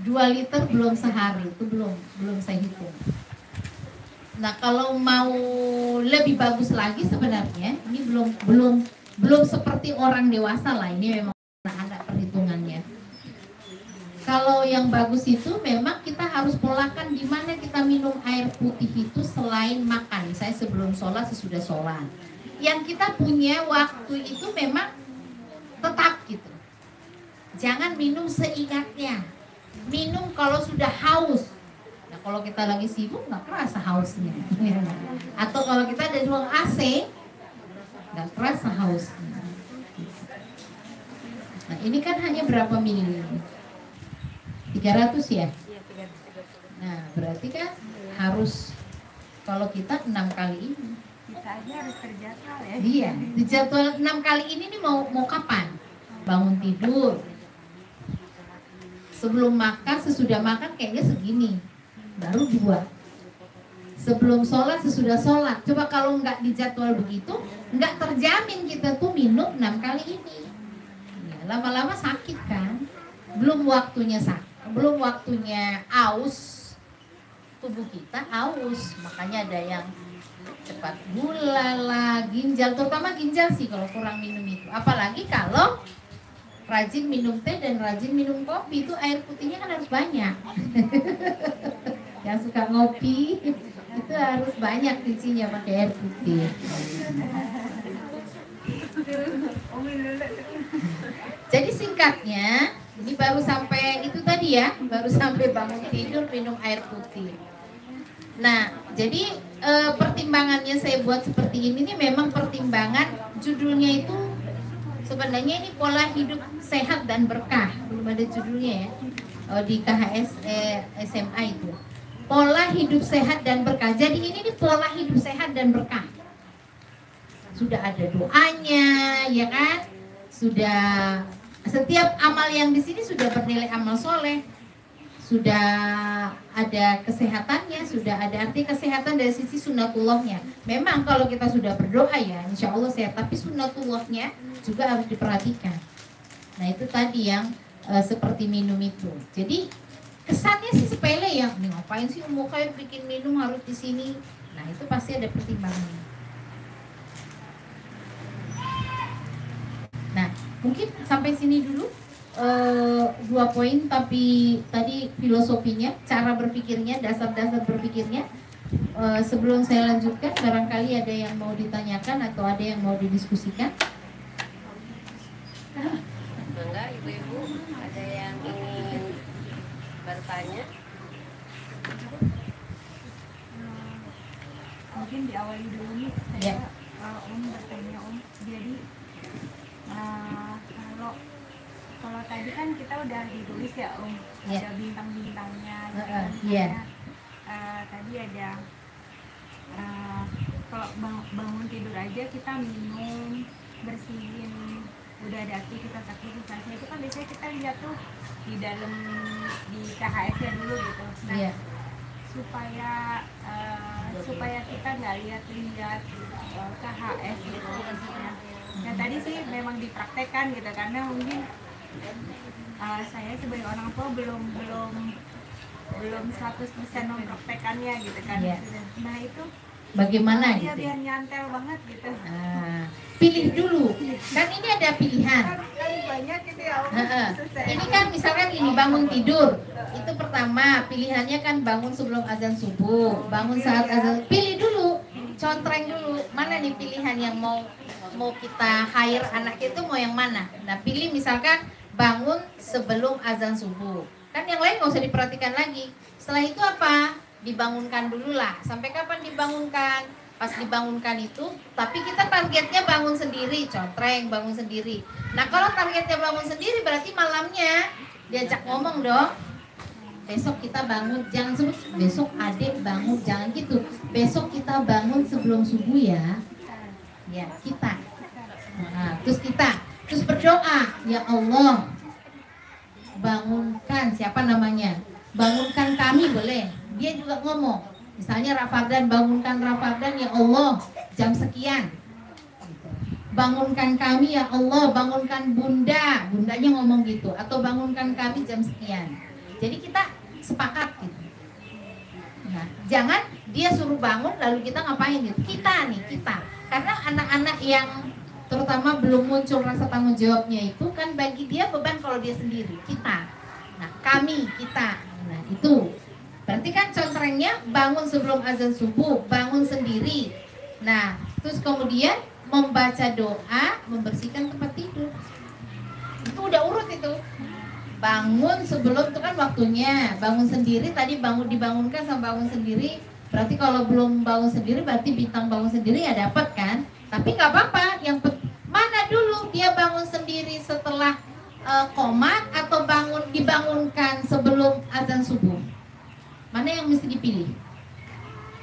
2 liter belum sehari, itu belum saya hitung. Nah, kalau mau lebih bagus lagi sebenarnya ini belum seperti orang dewasa lah, ini memang ada perhitungannya. Kalau yang bagus itu memang kita harus polakan di mana kita minum air putih itu selain makan. Saya sebelum sholat, sesudah sholat. Yang kita punya waktu itu memang tetap gitu. Jangan minum seingatnya. Minum kalau sudah haus. Nah, kalau kita lagi sibuk nggak kerasa hausnya. Atau kalau kita ada di ruang AC nggak kerasa hausnya. Nah, ini kan hanya berapa mili? 300 ya? Nah, berarti kan harus, kalau kita 6 kali ini. Kita aja harus terjadwal ya. Iya, dijadwal 6 kali ini nih mau kapan? Bangun tidur. Sebelum makan, sesudah makan kayaknya segini. Baru 2. Sebelum sholat, sesudah sholat. Coba kalau nggak dijadwal begitu, nggak terjamin kita tuh minum 6 kali ini. Ya, lama-lama sakit kan? Belum waktunya sakit, belum waktunya aus. Tubuh kita aus, makanya ada yang cepat gula lah, ginjal, terutama ginjal sih kalau kurang minum itu. Apalagi kalau rajin minum teh dan rajin minum kopi, itu air putihnya kan harus banyak. Yang suka ngopi itu harus banyak isinya pakai air putih. Jadi singkatnya, ini baru sampai itu tadi ya, baru sampai bangun tidur minum air putih. Nah, jadi pertimbangannya saya buat seperti ini nih memang pertimbangan judulnya itu sebenarnya ini pola hidup sehat dan berkah, belum ada judulnya ya di KHS SMA itu. Pola hidup sehat dan berkah. Jadi ini nih pola hidup sehat dan berkah. Sudah ada doanya, ya kan? Sudah setiap amal yang di sini sudah bernilai amal soleh. Sudah ada kesehatannya, sudah ada arti kesehatan dari sisi sunatullahnya. Memang kalau kita sudah berdoa ya, insya Allah sehat. Tapi sunatullahnya juga harus diperhatikan. Nah itu tadi yang seperti minum itu. Jadi kesannya sih sepele ya, nih ngapain sih mau kayak bikin minum harus di sini. Nah itu pasti ada pertimbangannya. Nah mungkin sampai sini dulu 2 poin, tapi tadi filosofinya, cara berpikirnya, dasar-dasar berpikirnya. Sebelum saya lanjutkan, barangkali ada yang mau ditanyakan atau ada yang mau didiskusikan. Enggak, ibu-ibu ada yang ingin bertanya? Mungkin diawali dulu nih Ya. saya Om bertanya Om. Jadi kalau tadi kan kita udah ditulis ya Om, Ya. ada bintang-bintangnya. Iya. Tadi ada kalau bangun tidur aja kita minum, bersihin, udah ada aktivitasnya itu kan biasanya kita lihat tuh di dalam di KHS-nya dulu gitu. Nah, Iya. supaya kita nggak lihat KHS gitu maksudnya. Nah tadi sih memang dipraktekkan gitu karena mungkin saya sebagai orang tua belum 100% mempraktekannya gitu kan. Iya. Nah itu Bagaimana dia gitu? biar nyantel banget gitu. Pilih dulu, kan ini ada pilihan. Kan banyak gitu ya. Ini kan misalkan ini bangun tidur, itu pertama pilihannya kan bangun sebelum azan subuh, bangun saat azan. Pilih dulu, contreng dulu, mana nih pilihan yang mau kita hire anak itu mau yang mana. Nah pilih misalkan bangun sebelum azan subuh, kan yang lain nggak usah diperhatikan lagi. Setelah itu apa? Dibangunkan dulu lah. Sampai kapan dibangunkan? Pas dibangunkan itu, tapi kita targetnya bangun sendiri, contreng bangun sendiri. Nah kalau targetnya bangun sendiri berarti malamnya diajak ngomong dong. Besok kita bangun, jangan sebut besok adik bangun, jangan gitu. Besok kita bangun sebelum subuh ya. Ya kita. Nah, terus berdoa, ya Allah bangunkan, siapa namanya? Bangunkan kami boleh. Dia juga ngomong. Misalnya Rafardan, bangunkan Rafardan ya Allah jam sekian. Bangunkan kami ya Allah, bangunkan bundanya ngomong gitu. Atau bangunkan kami jam sekian. Jadi kita sepakat gitu. Nah, jangan dia suruh bangun lalu kita ngapain gitu. Kita. Karena anak-anak yang terutama belum muncul rasa tanggung jawabnya itu kan bagi dia beban kalau dia sendiri. Kita. Nah, kita. Nah, itu. Berarti kan contrengnya bangun sebelum azan subuh, bangun sendiri. Nah, terus kemudian membaca doa, membersihkan tempat tidur. Itu udah urut itu. Bangun sebelum itu kan waktunya. Bangun sendiri tadi dibangunkan sama bangun sendiri. Berarti kalau belum bangun sendiri berarti bintang bangun sendiri ya dapat kan. Tapi nggak apa-apa. Mana dulu dia bangun sendiri setelah qomat atau dibangunkan sebelum azan subuh? Mana yang mesti dipilih?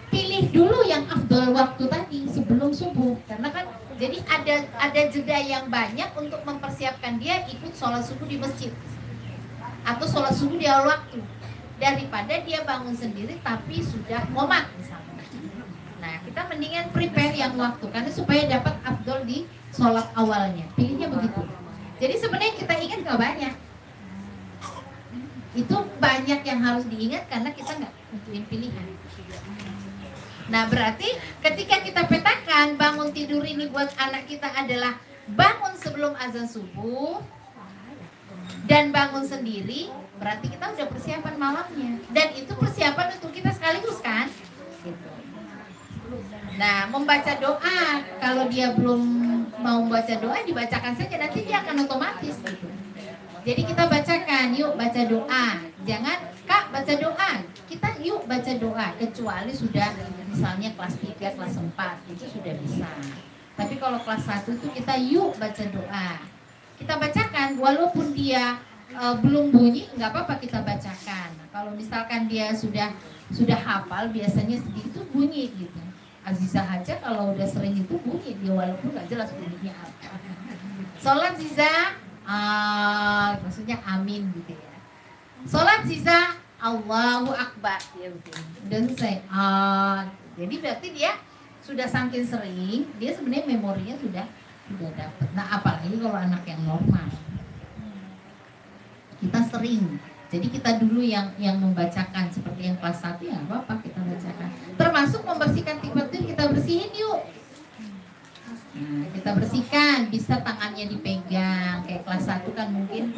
Pilih dulu yang afdol waktu tadi sebelum subuh, karena kan jadi ada jeda yang banyak untuk mempersiapkan dia ikut sholat subuh di masjid atau sholat subuh di awal waktu daripada dia bangun sendiri tapi sudah qomat misalnya. Nah kita mendingan prepare yang waktu karena supaya dapat afdol di sholat awalnya. Pilihnya begitu. Jadi sebenarnya kita ingat nggak banyak. Itu banyak yang harus diingat karena kita nggak nentuin pilihan. Nah berarti ketika kita petakan bangun tidur ini buat anak kita adalah bangun sebelum azan subuh dan bangun sendiri, berarti kita udah persiapan malamnya. Dan itu persiapan untuk kita sekaligus kan? Nah membaca doa, kalau dia belum mau membaca doa dibacakan saja, nanti dia akan otomatis gitu. Jadi kita bacakan, yuk baca doa. Jangan, Kak baca doa. Kita yuk baca doa. Kecuali sudah misalnya kelas 3, kelas 4 itu sudah bisa. Tapi kalau kelas 1 itu kita yuk baca doa. Kita bacakan, walaupun dia belum bunyi, nggak apa-apa kita bacakan. Nah, kalau misalkan dia sudah hafal, biasanya sedikit itu bunyi gitu. Azizah aja kalau udah sering itu bunyi dia walaupun nggak jelas bunyinya apa. Sholat Ziza. Maksudnya amin gitu ya. Sholat sisa Allahu Akbar ya, udah selesai. Jadi berarti dia sudah saking sering, dia sebenarnya memorinya sudah dapat. Nah apalagi kalau anak yang normal, kita sering. Jadi kita dulu yang membacakan seperti yang kelas 1 ya apa kita bacakan. Termasuk membersihkan tempat tidur kita bersihin yuk. Nah, kita bersihkan, bisa tangannya dipegang. Kayak kelas 1 kan mungkin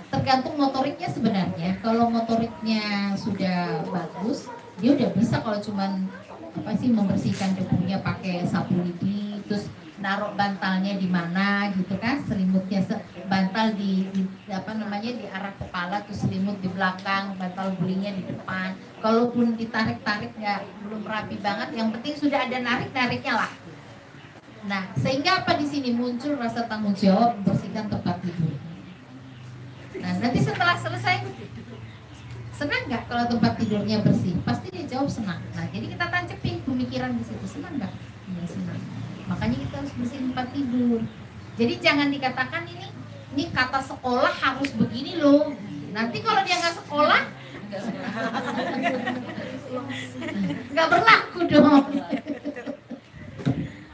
tergantung motoriknya sebenarnya. Kalau motoriknya sudah bagus, dia udah bisa kalau cuman membersihkan debunya pakai sapu lidi, terus naruh bantalnya di mana gitu kan, selimutnya bantal di arah kepala, terus selimut di belakang, bantal gulingnya di depan. Kalaupun ditarik-tarik belum rapi banget, yang penting sudah ada nariknya lah. Nah, sehingga apa di sini muncul rasa tanggung jawab membersihkan tempat tidur. Nah, nanti setelah selesai senang nggak kalau tempat tidurnya bersih? Pasti dia jawab senang. Nah, jadi kita tancepin pemikiran di situ, senang nggak? Iya senang. Makanya kita harus bersihin tempat tidur. Jadi jangan dikatakan ini kata sekolah harus begini loh. Nanti kalau dia nggak sekolah, nggak berlaku dong.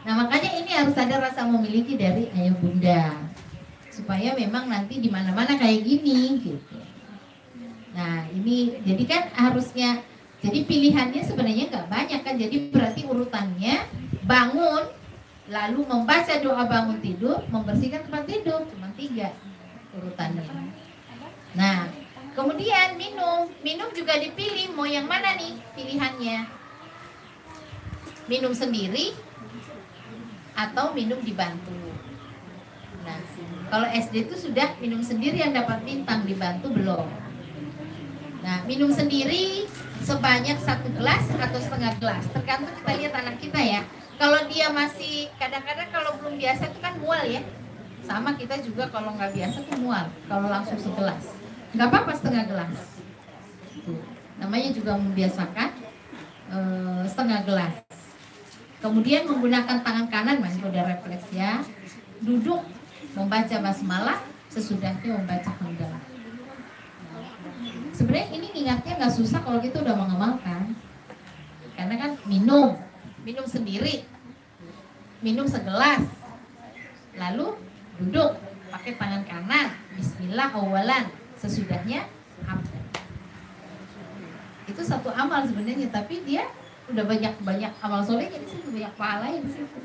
Nah makanya ini harus ada rasa memiliki dari ayah bunda supaya memang nanti di mana-mana kayak gini gitu. Nah ini jadi kan harusnya, jadi pilihannya sebenarnya nggak banyak kan, jadi berarti urutannya bangun, lalu membaca doa bangun tidur, membersihkan tempat tidur, cuma 3 urutannya. Nah kemudian minum juga dipilih mau yang mana nih pilihannya, minum sendiri atau minum dibantu. Nah kalau SD itu sudah minum sendiri yang dapat bintang, dibantu belum. Nah, minum sendiri sebanyak 1 gelas atau setengah gelas, tergantung kita lihat anak kita ya. Kalau dia masih, kadang-kadang kalau belum biasa itu kan mual ya. Sama kita juga kalau nggak biasa tuh mual, kalau langsung segelas. Nggak apa-apa setengah gelas. Tuh. Namanya juga membiasakan setengah gelas. Kemudian menggunakan tangan kanan, masih udah refleks ya. Duduk membaca basmalah, sesudahnya membaca hamdalah. Sebenarnya ini ingatnya nggak susah kalau kita udah mengamalkan, karena kan minum sendiri, minum segelas, lalu duduk pakai tangan kanan, Bismillah awalan, sesudahnya hamdalah. Itu satu amal sebenarnya, tapi dia udah banyak amal solehnya di situ, banyak pahalanya di situ.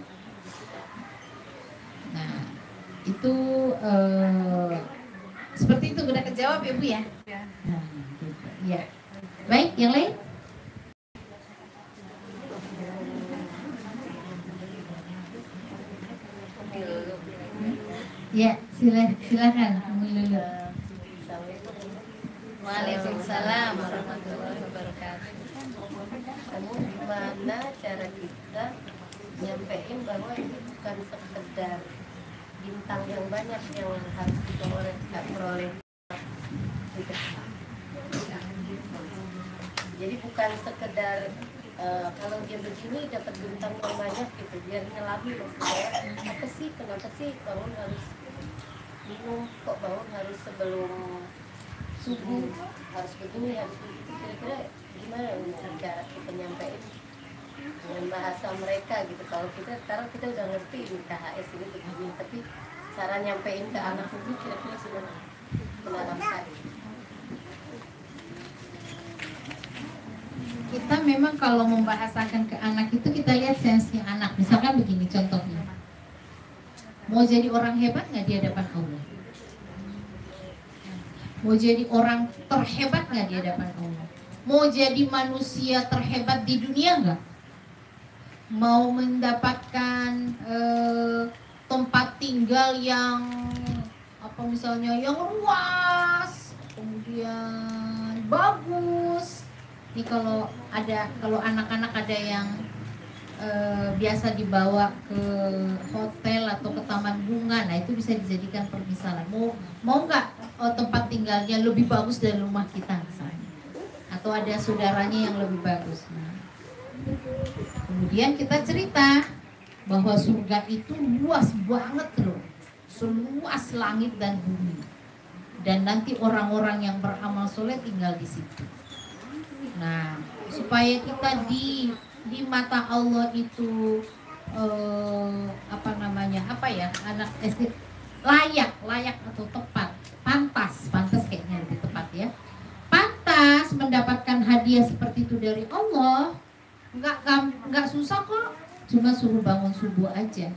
Nah itu seperti itu. Udah kejawab ya Bu ya? Nah, ya. Baik, yang lain? Ya, silakan. Waalaikumsalam warahmatullahi wabarakatuh. Gimana cara kita nyampein bahwa ini bukan sekedar bintang yang banyak yang harus diperoleh. Jadi bukan sekedar kalau dia begini dapat bintang yang banyak gitu, biar nyelami maksudnya. Kenapa sih bangun harus minum, kok bangun harus sebelum subuh, harus begini, harus begitu. Kira-kira gimana untuk cara kita nyampein dengan bahasa mereka gitu. Kalau kita sekarang kita udah ngerti ini KHS ini begini, tapi cara nyampein ke anak itu kira-kira gimana? Menaram saya. Kita memang kalau membahasakan ke anak itu kita lihat sensenya anak. Misalkan begini contohnya, mau jadi orang hebat nggak di hadapan Allah? Mau jadi orang terhebat nggak di hadapan Allah? Mau jadi manusia terhebat di dunia nggak? Mau mendapatkan tempat tinggal yang apa misalnya yang luas, kemudian bagus. Ini kalau anak-anak ada yang biasa dibawa ke hotel atau ke taman bunga, nah itu bisa dijadikan permisalan. Mau nggak tempat tinggalnya lebih bagus dari rumah kita misalnya, atau ada saudaranya yang lebih bagus. Nah, kemudian kita cerita bahwa surga itu luas banget loh, seluas langit dan bumi, dan nanti orang-orang yang beramal soleh tinggal di situ. Nah, supaya kita di mata Allah itu anak SD layak atau tepat, pantas kayaknya lebih tepat ya, pantas mendapatkan hadiah seperti itu dari Allah. Nggak susah kok, cuma suruh bangun subuh aja,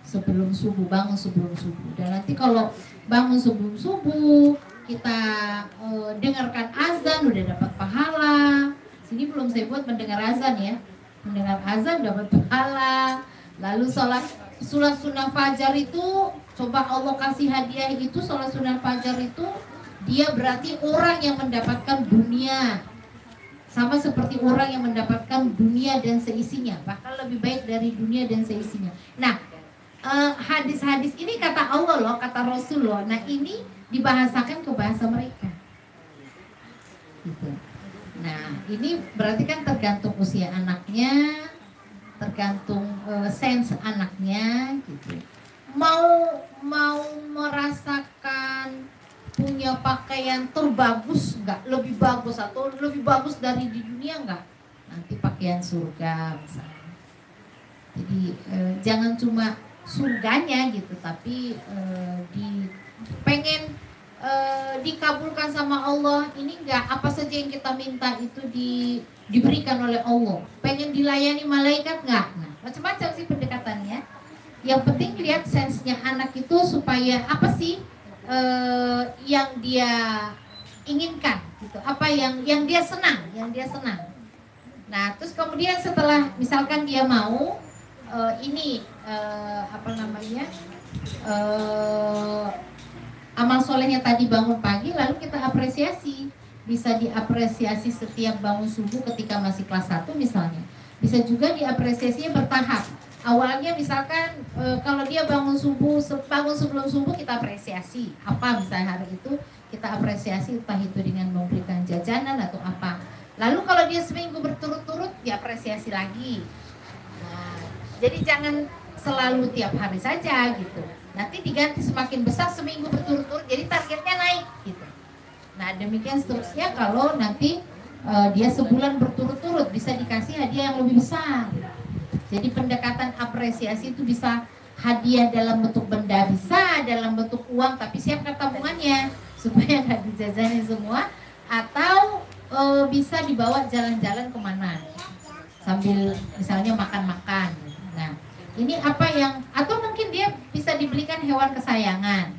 sebelum subuh, bangun sebelum subuh. Dan nanti kalau bangun sebelum subuh kita dengarkan azan udah dapat pahala. Sini belum saya buat mendengar azan ya, mendengar azan dapat pahala. Lalu sholat sunnah fajar itu, coba Allah kasih hadiah itu, sholat sunnah fajar itu dia berarti orang yang mendapatkan dunia, sama seperti orang yang mendapatkan dunia dan seisinya, bahkan lebih baik dari dunia dan seisinya. Nah, hadis-hadis ini kata Allah loh, kata Rasul loh. Nah ini dibahasakan ke bahasa mereka gitu. Nah ini berarti kan tergantung usia anaknya, tergantung sense anaknya gitu. Mau merasakan punya pakaian terbagus enggak, lebih bagus atau lebih bagus dari di dunia enggak, nanti pakaian surga misalnya. Jadi jangan cuma surganya gitu, tapi pengen dikabulkan sama Allah ini enggak, apa saja yang kita minta itu diberikan oleh Allah, pengen dilayani malaikat enggak. Nah, macam-macam sih pendekatannya. Yang penting lihat sense-nya anak itu supaya apa sih yang dia inginkan gitu, apa yang dia senang, Nah, terus kemudian setelah misalkan dia mau amal solehnya tadi bangun pagi, lalu kita apresiasi. Bisa diapresiasi setiap bangun subuh ketika masih kelas 1 misalnya. Bisa juga diapresiasinya bertahap. Awalnya misalkan kalau dia bangun sebelum subuh kita apresiasi. Apa misalnya hari itu kita apresiasi, entah itu dengan memberikan jajanan atau apa. Lalu kalau dia seminggu berturut-turut diapresiasi lagi. Nah, jadi jangan selalu tiap hari saja gitu. Nanti diganti semakin besar seminggu berturut-turut, jadi targetnya naik gitu. Nah, demikian seterusnya kalau nanti dia sebulan berturut-turut bisa dikasih hadiah yang lebih besar. Jadi pendekatan apresiasi itu bisa hadiah dalam bentuk benda, bisa dalam bentuk uang, tapi siapkan tabungannya supaya nggak dijajani semua, atau bisa dibawa jalan-jalan kemana sambil misalnya makan-makan. Nah, ini apa yang, atau mungkin dia bisa dibelikan hewan kesayangan.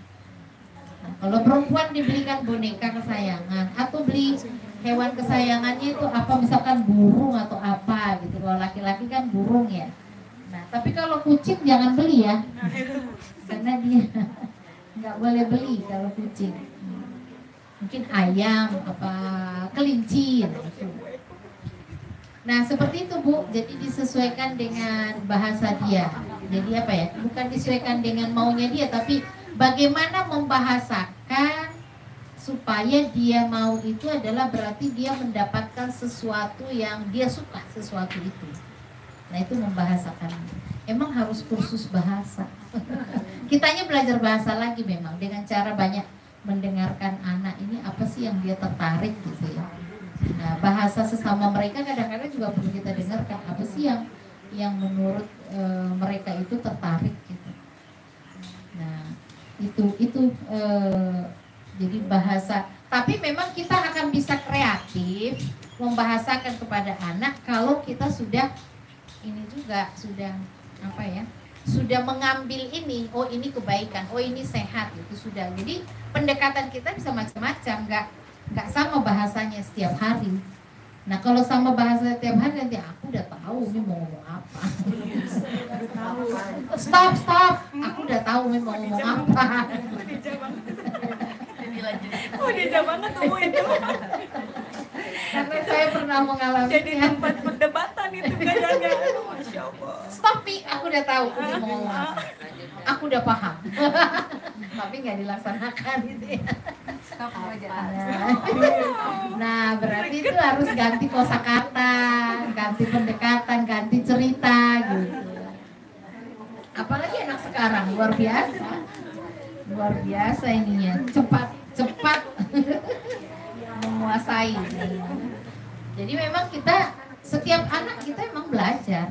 Nah, kalau perempuan dibelikan boneka kesayangan, atau beli hewan kesayangannya itu apa, misalkan burung atau apa gitu. Kalau laki-laki kan burung ya. Nah, tapi kalau kucing jangan beli ya, karena dia nggak boleh beli kalau kucing. Mungkin ayam, apa kelinci gitu. Nah, seperti itu Bu. Jadi disesuaikan dengan bahasa dia. Jadi apa ya? Bukan disesuaikan dengan maunya dia, tapi bagaimana membahasakan supaya dia mau itu adalah berarti dia mendapatkan sesuatu yang dia suka, sesuatu itu. Nah, itu membahasakan. Emang harus kursus bahasa. Kitanya belajar bahasa lagi memang dengan cara banyak mendengarkan anak ini apa sih yang dia tertarik gitu ya. Nah, bahasa sesama mereka kadang-kadang juga perlu kita dengarkan apa sih yang menurut mereka itu tertarik gitu. Nah, itu jadi bahasa, tapi memang kita akan bisa kreatif membahasakan kepada anak kalau kita sudah ini juga sudah apa ya, sudah mengambil ini, oh ini kebaikan, oh ini sehat, itu sudah. Jadi pendekatan kita bisa macam-macam, nggak sama bahasanya setiap hari. Nah, kalau sama bahasa setiap hari nanti aku udah tahu ini mau ngomong apa. Stop, aku udah tahu ini mau ngomong apa. Oh, dia banget tuh itu. Karena saya pernah mengalami. Jadi tempat perdebatan itu kayaknya. Masya Allah. Stop, aku udah tahu udah mau ngomong apa. Aku udah paham. Tapi nggak dilaksanakan gitu ya. Stop aja. Nah, berarti itu harus ganti kosakata, ganti pendekatan, ganti cerita gitu. Apalagi anak sekarang luar biasa ininya, cepat menguasai. Jadi memang kita setiap anak kita emang belajar.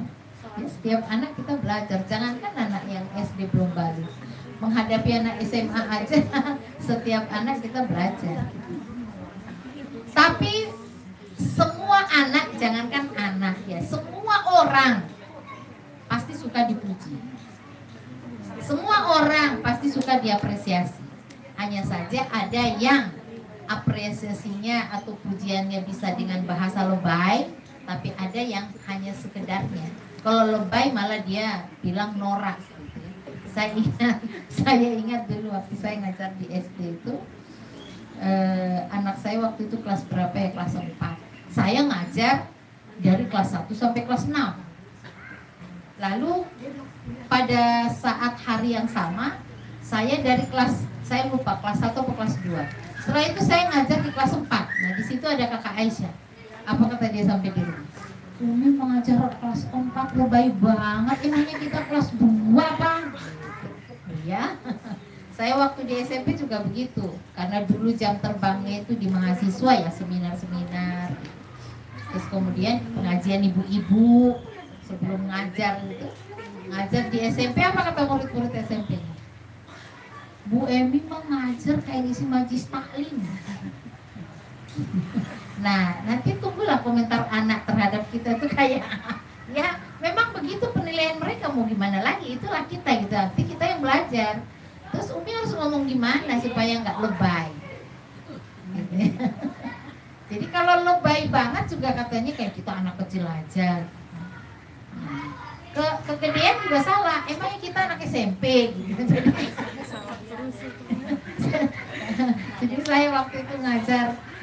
Ya, setiap anak kita belajar. Jangankan anak yang SD belum balik, menghadapi anak SMA aja setiap anak kita belajar. Tapi semua anak, jangankan anak ya, semua orang pasti suka dipuji. Semua orang pasti suka diapresiasi. Hanya saja ada yang apresiasinya atau pujiannya bisa dengan bahasa lebay, tapi ada yang hanya sekedarnya. Kalau lebay malah dia bilang norak gitu ya. Saya ingat dulu waktu saya ngajar di SD itu, anak saya waktu itu kelas berapa ya, kelas 4. Saya ngajar dari kelas 1 sampai kelas 6. Lalu pada saat hari yang sama, saya dari kelas, saya lupa kelas 1 atau kelas 2. Setelah itu saya ngajar di kelas 4. Nah, di situ ada kakak Aisyah. Apa kata dia sampai di rumah? Umi mengajar kelas 4 lebay banget, emangnya kita kelas 2 apa? Iya. Saya waktu di SMP juga begitu, karena dulu jam terbangnya itu di mahasiswa ya, seminar-seminar. Terus kemudian pengajian ibu-ibu sebelum ngajar gitu. Ngajar di SMP, apa kata murid-murid SMP? Bu Emi mah ngajar kayak ngisi majlis taklim. Nah, nanti tunggulah komentar anak terhadap kita tuh kayak ya, memang begitu penilaian mereka, mau gimana lagi, itulah kita gitu. Nanti kita yang belajar. Terus Umi harus ngomong gimana supaya nggak lebay. Gitu. Jadi kalau lebay banget juga katanya kayak kita anak kecil aja. Kegedean juga salah. Emangnya kita anak SMP gitu. Jadi saya waktu itu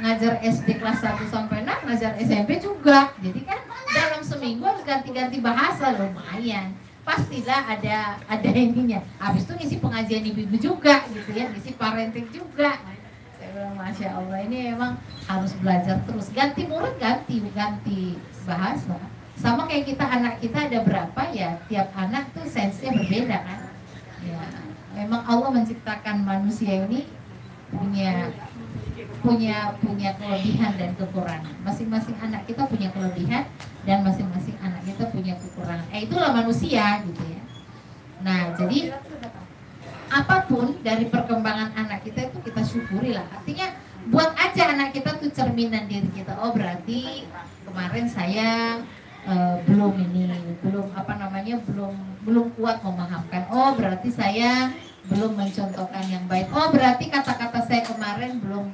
ngajar SD kelas 1 sampai 6, ngajar SMP juga. Jadi kan dalam seminggu harus ganti-ganti bahasa, lumayan. Pastilah ada ininya. Habis itu ngisi pengajian ibu-ibu juga gitu ya, ngisi parenting juga. Saya bilang Masya Allah, ini memang harus belajar terus. Ganti murid, ganti bahasa. Sama kayak kita, anak kita ada berapa ya, tiap anak tuh sense-nya berbeda kan. Ya, memang Allah menciptakan manusia ini punya kelebihan dan kekurangan. Masing-masing anak kita punya kelebihan dan masing-masing anak kita punya kekurangan. Itulah manusia gitu ya. Nah, jadi apapun dari perkembangan anak kita itu kita syukuri lah. Artinya buat aja anak kita tuh cerminan diri kita. Oh, berarti kemarin saya belum kuat memahamkan. Oh, berarti saya belum mencontohkan yang baik. Oh, berarti kata-kata saya kemarin belum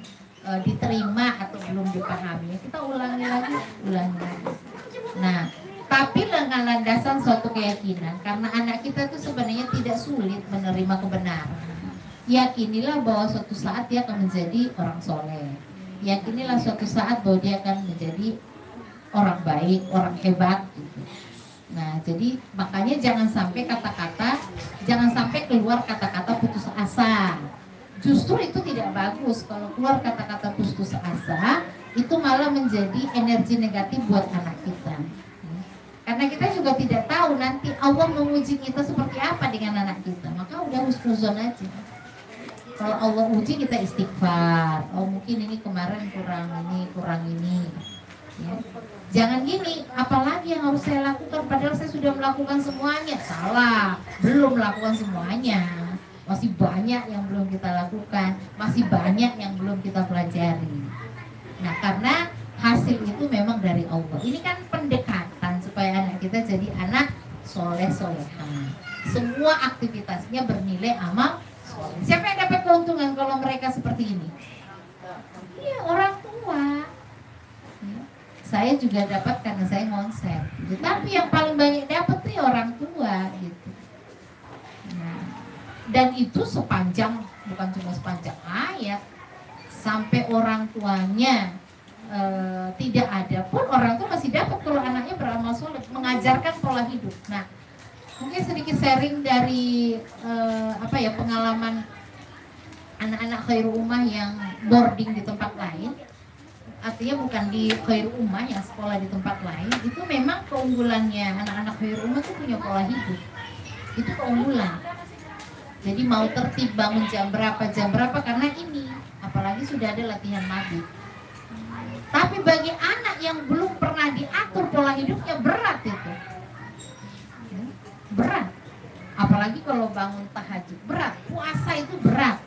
diterima atau belum dipahami. Kita ulangi lagi. Nah, tapi dengan landasan suatu keyakinan, karena anak kita itu sebenarnya tidak sulit menerima kebenaran. Yakinilah bahwa suatu saat dia akan menjadi orang soleh. Yakinilah suatu saat bahwa dia akan menjadi orang baik, orang hebat gitu. Nah, jadi makanya jangan sampai keluar kata-kata putus asa. Justru itu tidak bagus. Kalau keluar kata-kata putus asa, itu malah menjadi energi negatif buat anak kita. Karena kita juga tidak tahu nanti Allah menguji kita seperti apa dengan anak kita. Maka udah husnuzon aja. Kalau Allah uji kita istighfar. Oh, mungkin ini kemarin kurang ini. Ya. Jangan gini, apalagi yang harus saya lakukan padahal saya sudah melakukan semuanya. Salah, belum melakukan semuanya. Masih banyak yang belum kita lakukan, masih banyak yang belum kita pelajari. Nah, karena hasil itu memang dari Allah. Ini kan pendekatan supaya anak kita jadi anak soleh-solehah. Semua aktivitasnya bernilai amal soleh. Siapa yang dapat keuntungan kalau mereka seperti ini? Iya, orang tua. Saya juga dapat karena saya ngonsep. Tapi yang paling banyak dapat tuh orang tua gitu. Nah, dan itu bukan cuma sepanjang ayat, sampai orang tuanya tidak ada pun orang tua masih dapat kalau anaknya beramal soleh, mengajarkan pola hidup. Nah, mungkin sedikit sharing dari pengalaman anak-anak Khairul Ummah yang boarding di tempat lain. Artinya bukan di Khairul Ummah yang sekolah di tempat lain. Itu memang keunggulannya anak-anak Khairul Ummah itu punya pola hidup. Itu keunggulan. Jadi mau tertib bangun jam berapa karena ini. Apalagi sudah ada latihan maghrib. Tapi bagi anak yang belum pernah diatur pola hidupnya berat itu. Berat. Apalagi kalau bangun tahajud berat. Puasa itu berat.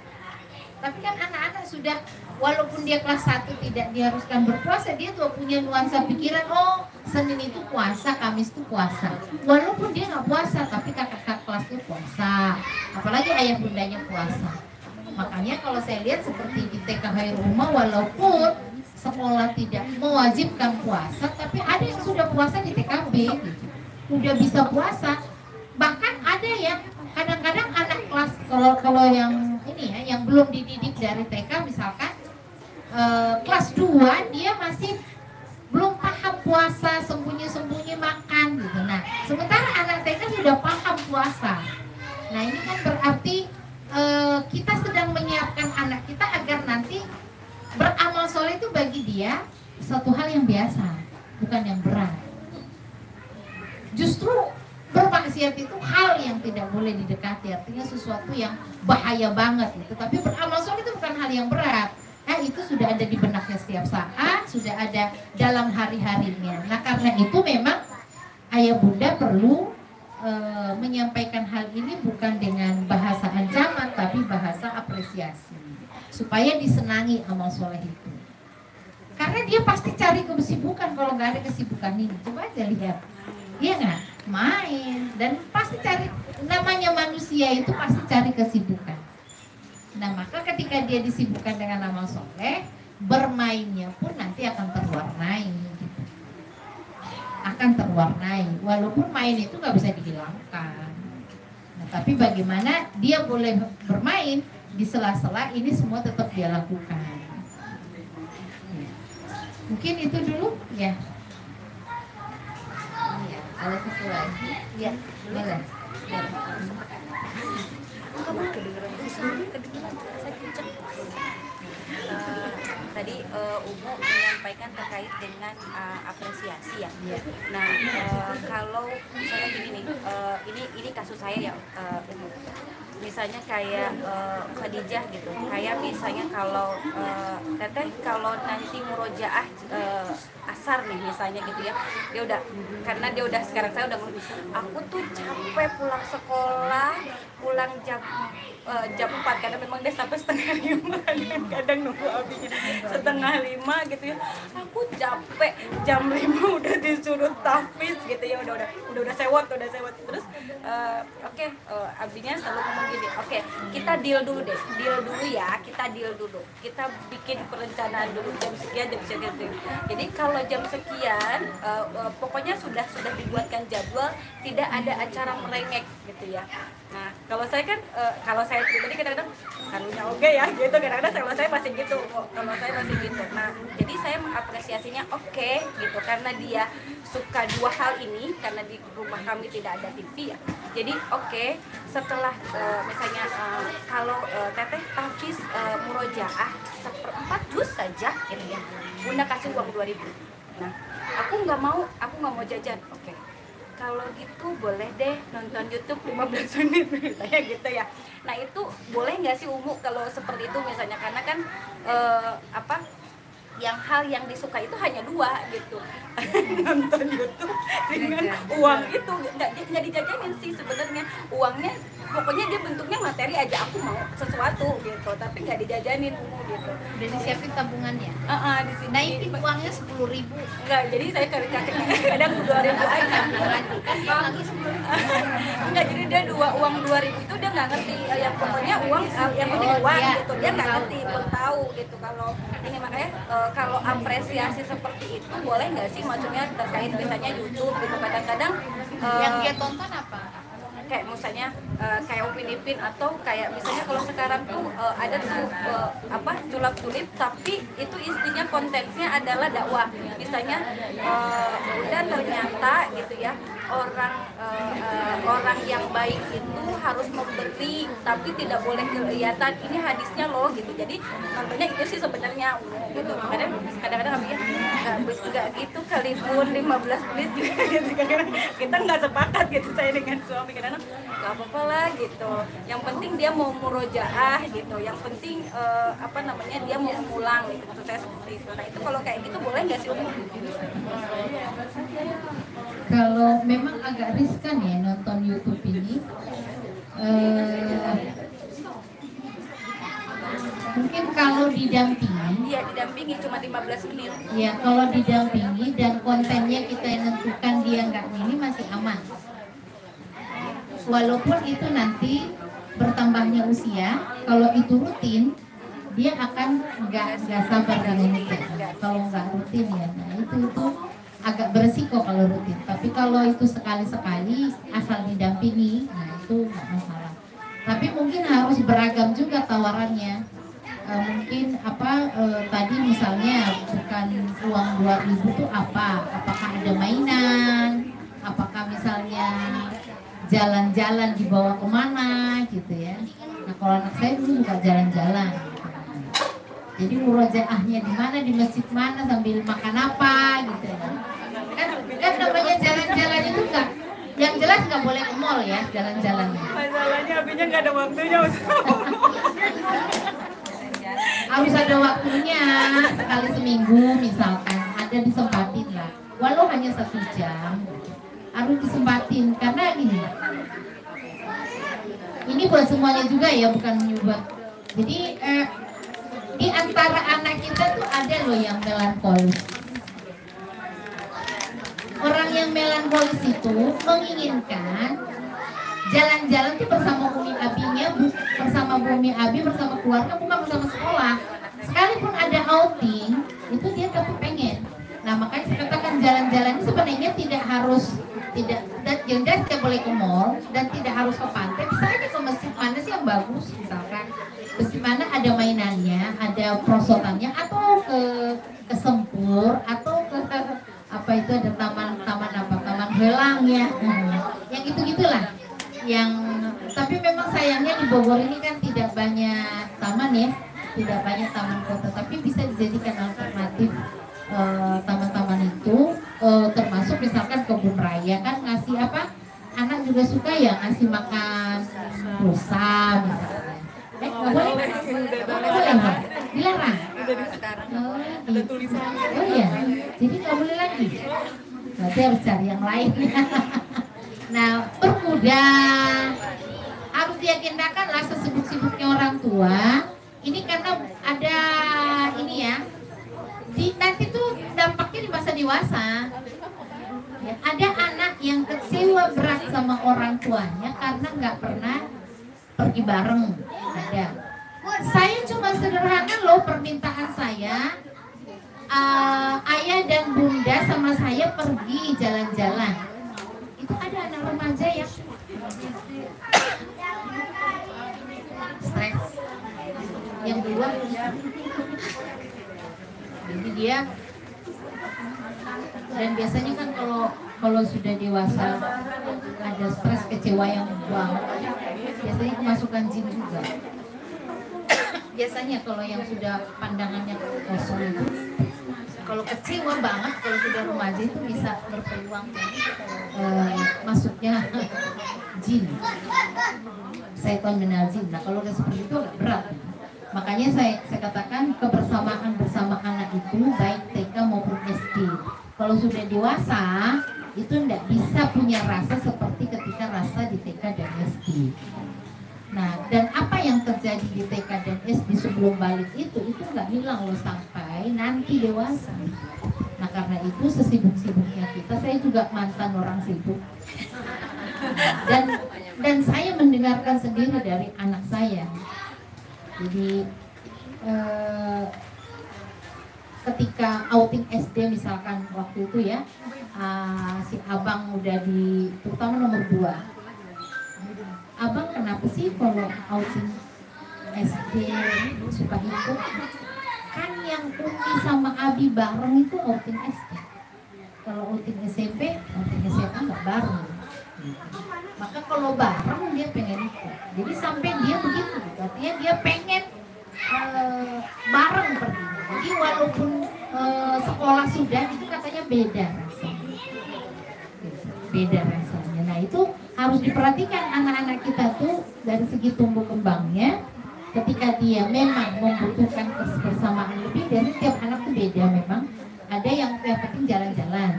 Tapi kan anak-anak sudah, walaupun dia kelas 1 tidak diharuskan berpuasa, dia tuh punya nuansa pikiran, oh Senin itu puasa, Kamis itu puasa. Walaupun dia nggak puasa, tapi kakak-kakak kelasnya puasa. Apalagi ayah bundanya puasa. Makanya kalau saya lihat seperti di TK Khairul Ummah, walaupun sekolah tidak mewajibkan puasa, tapi ada yang sudah puasa di TKB gitu. Udah bisa puasa. Bahkan ada yang kadang-kadang anak kelas, kalau yang ini ya, yang belum dididik dari TK misalkan kelas 2 dia masih belum paham puasa, sembunyi-sembunyi makan gitu. Nah, sementara anak TK sudah paham puasa. Nah, ini kan berarti kita sedang menyiapkan anak kita agar nanti beramal soleh itu bagi dia satu hal yang biasa, bukan yang berat. Justru bermaksiat maksiat itu hal yang tidak boleh didekati, artinya sesuatu yang bahaya banget gitu. Tapi beramal soleh itu bukan hal yang berat. Itu sudah ada di benaknya setiap saat, sudah ada dalam hari-harinya. Nah karena itu memang ayah bunda perlu menyampaikan hal ini bukan dengan bahasa ancaman, tapi bahasa apresiasi, supaya disenangi amal soleh itu. Karena dia pasti cari kesibukan kalau nggak ada kesibukan ini. Coba aja lihat, iya nggak? Main dan pasti cari. Namanya manusia itu pasti cari kesibukan. Nah maka ketika dia disibukkan dengan amal soleh, bermainnya pun nanti akan terwarnai gitu. Akan terwarnai, walaupun main itu nggak bisa dihilangkan. Nah tapi bagaimana dia boleh bermain di sela-sela ini semua tetap dia lakukan. Mungkin itu dulu ya. Ada satu lagi. Ya, boleh. Tadi Umu menyampaikan terkait dengan apresiasi ya. Nah kalau misalnya gini nih, ini kasus saya ya Umu. Misalnya kayak Khadijah gitu, kayak misalnya kalau teteh kalau nanti murojaah asar nih misalnya gitu ya, dia udah, karena dia udah sekarang saya udah aku tuh capek pulang sekolah, pulang jam 4 karena memang dia sampai setengah 5 kadang nunggu abinya setengah 5 gitu ya, aku capek jam 5 udah disuruh tahfiz gitu ya, udah sewot terus oke, abinya selalu ngomong gini, oke, kita deal dulu ya, kita bikin perencanaan dulu jam sekian. Jadi kalau jam sekian pokoknya sudah dibuatkan jadwal, tidak ada acara merengek gitu ya. Nah kalau saya kan kalau saya pribadi kadang-kadang karunya oke ya gitu, kadang-kadang kalau saya masih gitu. Nah jadi saya mengapresiasinya oke gitu, karena dia suka dua hal ini, karena di rumah kami tidak ada TV ya. Jadi oke, setelah misalnya kalau teteh tahfiz murojaah 1/4 juz saja gitu ya, bunda kasih uang 2.000. Nah aku nggak mau jajan, oke. Kalau gitu boleh deh nonton YouTube 15 menit misalnya gitu ya. Nah itu boleh nggak sih Umu kalau seperti itu misalnya, karena kan hal yang disuka itu hanya dua gitu. Nonton YouTube dengan uang itu nggak dijajanin sih sebenarnya, uangnya pokoknya dia bentuknya materi aja, aku mau sesuatu gitu, tapi nggak dijajanin gitu. Udah disiapin tabungannya. Di sini. Nah ini uangnya 10.000. Enggak, jadi saya kasih kadang 2.000 aja. Enggak, jadi dia uang 2.000 itu dia nggak ngerti, yang pokoknya uang yang penting uang gitu, dia nggak ngerti, pun tahu gitu. Kalau ini makanya kalau apresiasi seperti itu boleh nggak sih, maksudnya terkait misalnya YouTube gitu, kadang-kadang yang dia tonton apa? Kayak misalnya kayak Upin Ipin, atau kayak misalnya kalau sekarang tuh ada tuh culap-culip, tapi itu isinya kontennya adalah dakwah. Misalnya udah ternyata gitu ya, orang yang baik itu harus memberi, tapi tidak boleh kelihatan, ini hadisnya loh gitu. Jadi nontonnya itu sih sebenarnya gitu. Kadang-kadang nggak gitu kali pun 15 menit gitu. Kita nggak sepakat gitu saya dengan suami, kadang nggak apa-apa lah gitu, yang penting dia mau murojaah gitu, yang penting dia mau pulang gitu, maksud saya seperti itu. Nah itu kalau kayak gitu boleh nggak sih Umum? Kalau memang agak riskan ya nonton YouTube ini, mungkin kalau didampingi. Iya, didampingi cuma 15 menit. Ya kalau didampingi dan kontennya kita yang tentukan, dia nggak ini, masih aman. Walaupun itu nanti bertambahnya usia, kalau itu rutin, dia akan nggak sabar dengan itu. Kalau nggak rutin ya, nah itu agak beresiko kalau rutin. Tapi kalau itu sekali-sekali asal didampingi, nah itu nggak masalah. Tapi mungkin harus beragam juga tawarannya. Mungkin tadi misalnya bukan uang 2.000 itu apakah ada mainan, apakah misalnya jalan-jalan dibawa kemana gitu ya. Nah kalau anak saya dulu suka jalan-jalan gitu. Jadi murojaahnya di mana, di masjid mana, sambil makan apa gitu ya. Kan namanya jalan-jalan itu Yang jelas nggak boleh ke mall ya, jalan-jalan. Masalahnya abinya nggak ada waktunya. Harus ada waktunya, sekali seminggu misalkan, ada disempatin lah. Walau hanya 1 jam, harus disempatin karena ini buat semuanya juga ya, bukan buat. Jadi di antara anak kita tuh ada loh yang melankolis. Orang yang melankolis itu menginginkan jalan-jalan tuh bersama Umi Abinya, bersama Bumi Abi, bersama keluarga, bukan bersama sekolah. Sekalipun ada outing, itu dia tetap pengen. Nah makanya saya katakan jalan-jalan ini sebenarnya tidak harus, tidak boleh ke mall dan tidak harus ke pantai. Bisa aja ke masjid mana sih yang bagus, misalkan masjid mana ada mainannya, ada perosotannya, atau ke Sempur, atau ke apa itu ada taman helang ya, yang gitu-gitulah. Yang tapi memang sayangnya di Bogor ini kan tidak banyak taman ya, tidak banyak taman kota, tapi bisa dijadikan alternatif. Taman-taman itu termasuk misalkan kebun raya kan ngasih apa, anak juga suka ya ngasih makan rusa misalnya. Nggak boleh, boleh dilarang. Oh iya, jadi nggak boleh lagi. Berarti harus cari yang lain. Nah, berkuda harus diagendakan lah sesibuk-sibuknya orang tua. Ini karena ada ini ya, nanti tuh dampaknya di masa dewasa. Ya, ada anak yang kecewa berat sama orang tuanya karena nggak pernah pergi bareng. Ada. Saya cuma sederhana loh permintaan saya. Ayah dan bunda sama saya pergi jalan-jalan. Itu ada anak remaja yang stres, yang duluan. Jadi dia, dan biasanya kan kalau sudah dewasa ada stres, kecewa yang banget, biasanya kemasukan jin juga. Biasanya kalau yang sudah pandangannya kosong itu, kalau kecewa banget, kalau sudah remaja itu bisa berpeluang masuknya jin, setan minal jin. Nah kalau udah seperti itu agak berat. Makanya saya katakan kebersamaan bersama anak itu baik TK maupun SD. Kalau sudah dewasa itu tidak bisa punya rasa seperti ketika rasa di TK dan SD. Nah, dan apa yang terjadi di TK dan SD sebelum balik itu nggak hilang loh sampai nanti dewasa. Nah, karena itu sesibuk-sibuknya kita, saya juga mantan orang sibuk. Dan saya mendengarkan sendiri dari anak saya. Jadi ketika outing SD misalkan waktu itu ya, si abang udah terutama nomor 2. Abang kenapa sih kalau outing SD suka ikut? Kan yang Umi sama Abi bareng itu outing SD. Kalau outing SMP, outing SMA nggak bareng. Maka kalau bareng dia pengen ikut. Jadi sampai dia begitu, artinya dia pengen bareng perginya. Jadi walaupun sekolah sudah, itu katanya beda rasanya. Beda rasanya. Nah itu harus diperhatikan anak-anak kita tuh dari segi tumbuh kembangnya. Ketika dia memang membutuhkan kebersamaan lebih, dari setiap anak tuh beda memang. Ada yang penting jalan-jalan.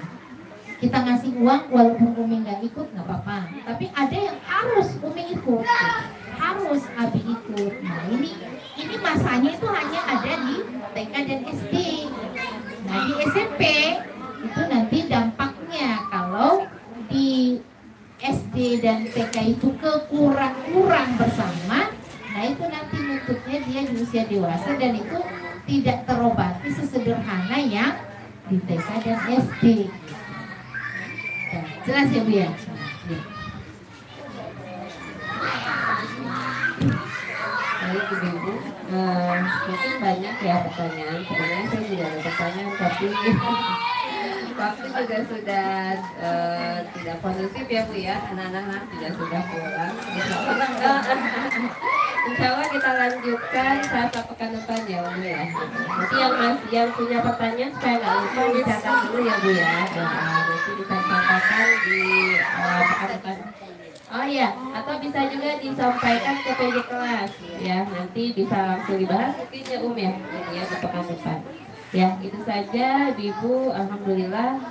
Kita ngasih uang walaupun Umi nggak ikut nggak apa-apa. Tapi ada yang harus Umi ikut, harus Abi ikut. Nah ini masanya itu hanya ada di TK dan SD. Nah di SMP itu nanti dampaknya kalau di SD dan TK itu kurang bersama. Nah itu nanti nuntutnya dia di usia dewasa dan itu tidak terobati sesederhana yang di TK dan SD. Jelas ya Bu ya? Baik Ibu-Ibu, mungkin banyak ya pertanyaan. Sebenarnya saya juga ada pertanyaan, tapi waktu juga sudah tidak kondusif ya Bu ya. Anak-anak juga sudah pulang. Insya Allah kita lanjutkan Selasa pekan depan ya Bu ya. Nanti yang punya pertanyaan supaya nggak lupa dicatat dulu ya Bu ya. Nanti bisa disampaikan di pekan depan. Oh iya, atau bisa juga disampaikan ke PJ kelas ya. Nanti bisa langsung dibahas mungkin ya ya, gitu ya di pekan depan. Ya, itu saja Ibu. Alhamdulillah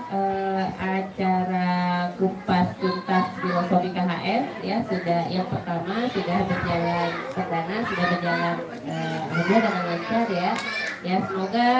acara kupas tuntas filosofi KHS ya sudah yang pertama sudah berjalan perdana sudah berjalan alhamdulillah dengan lancar ya. Ya semoga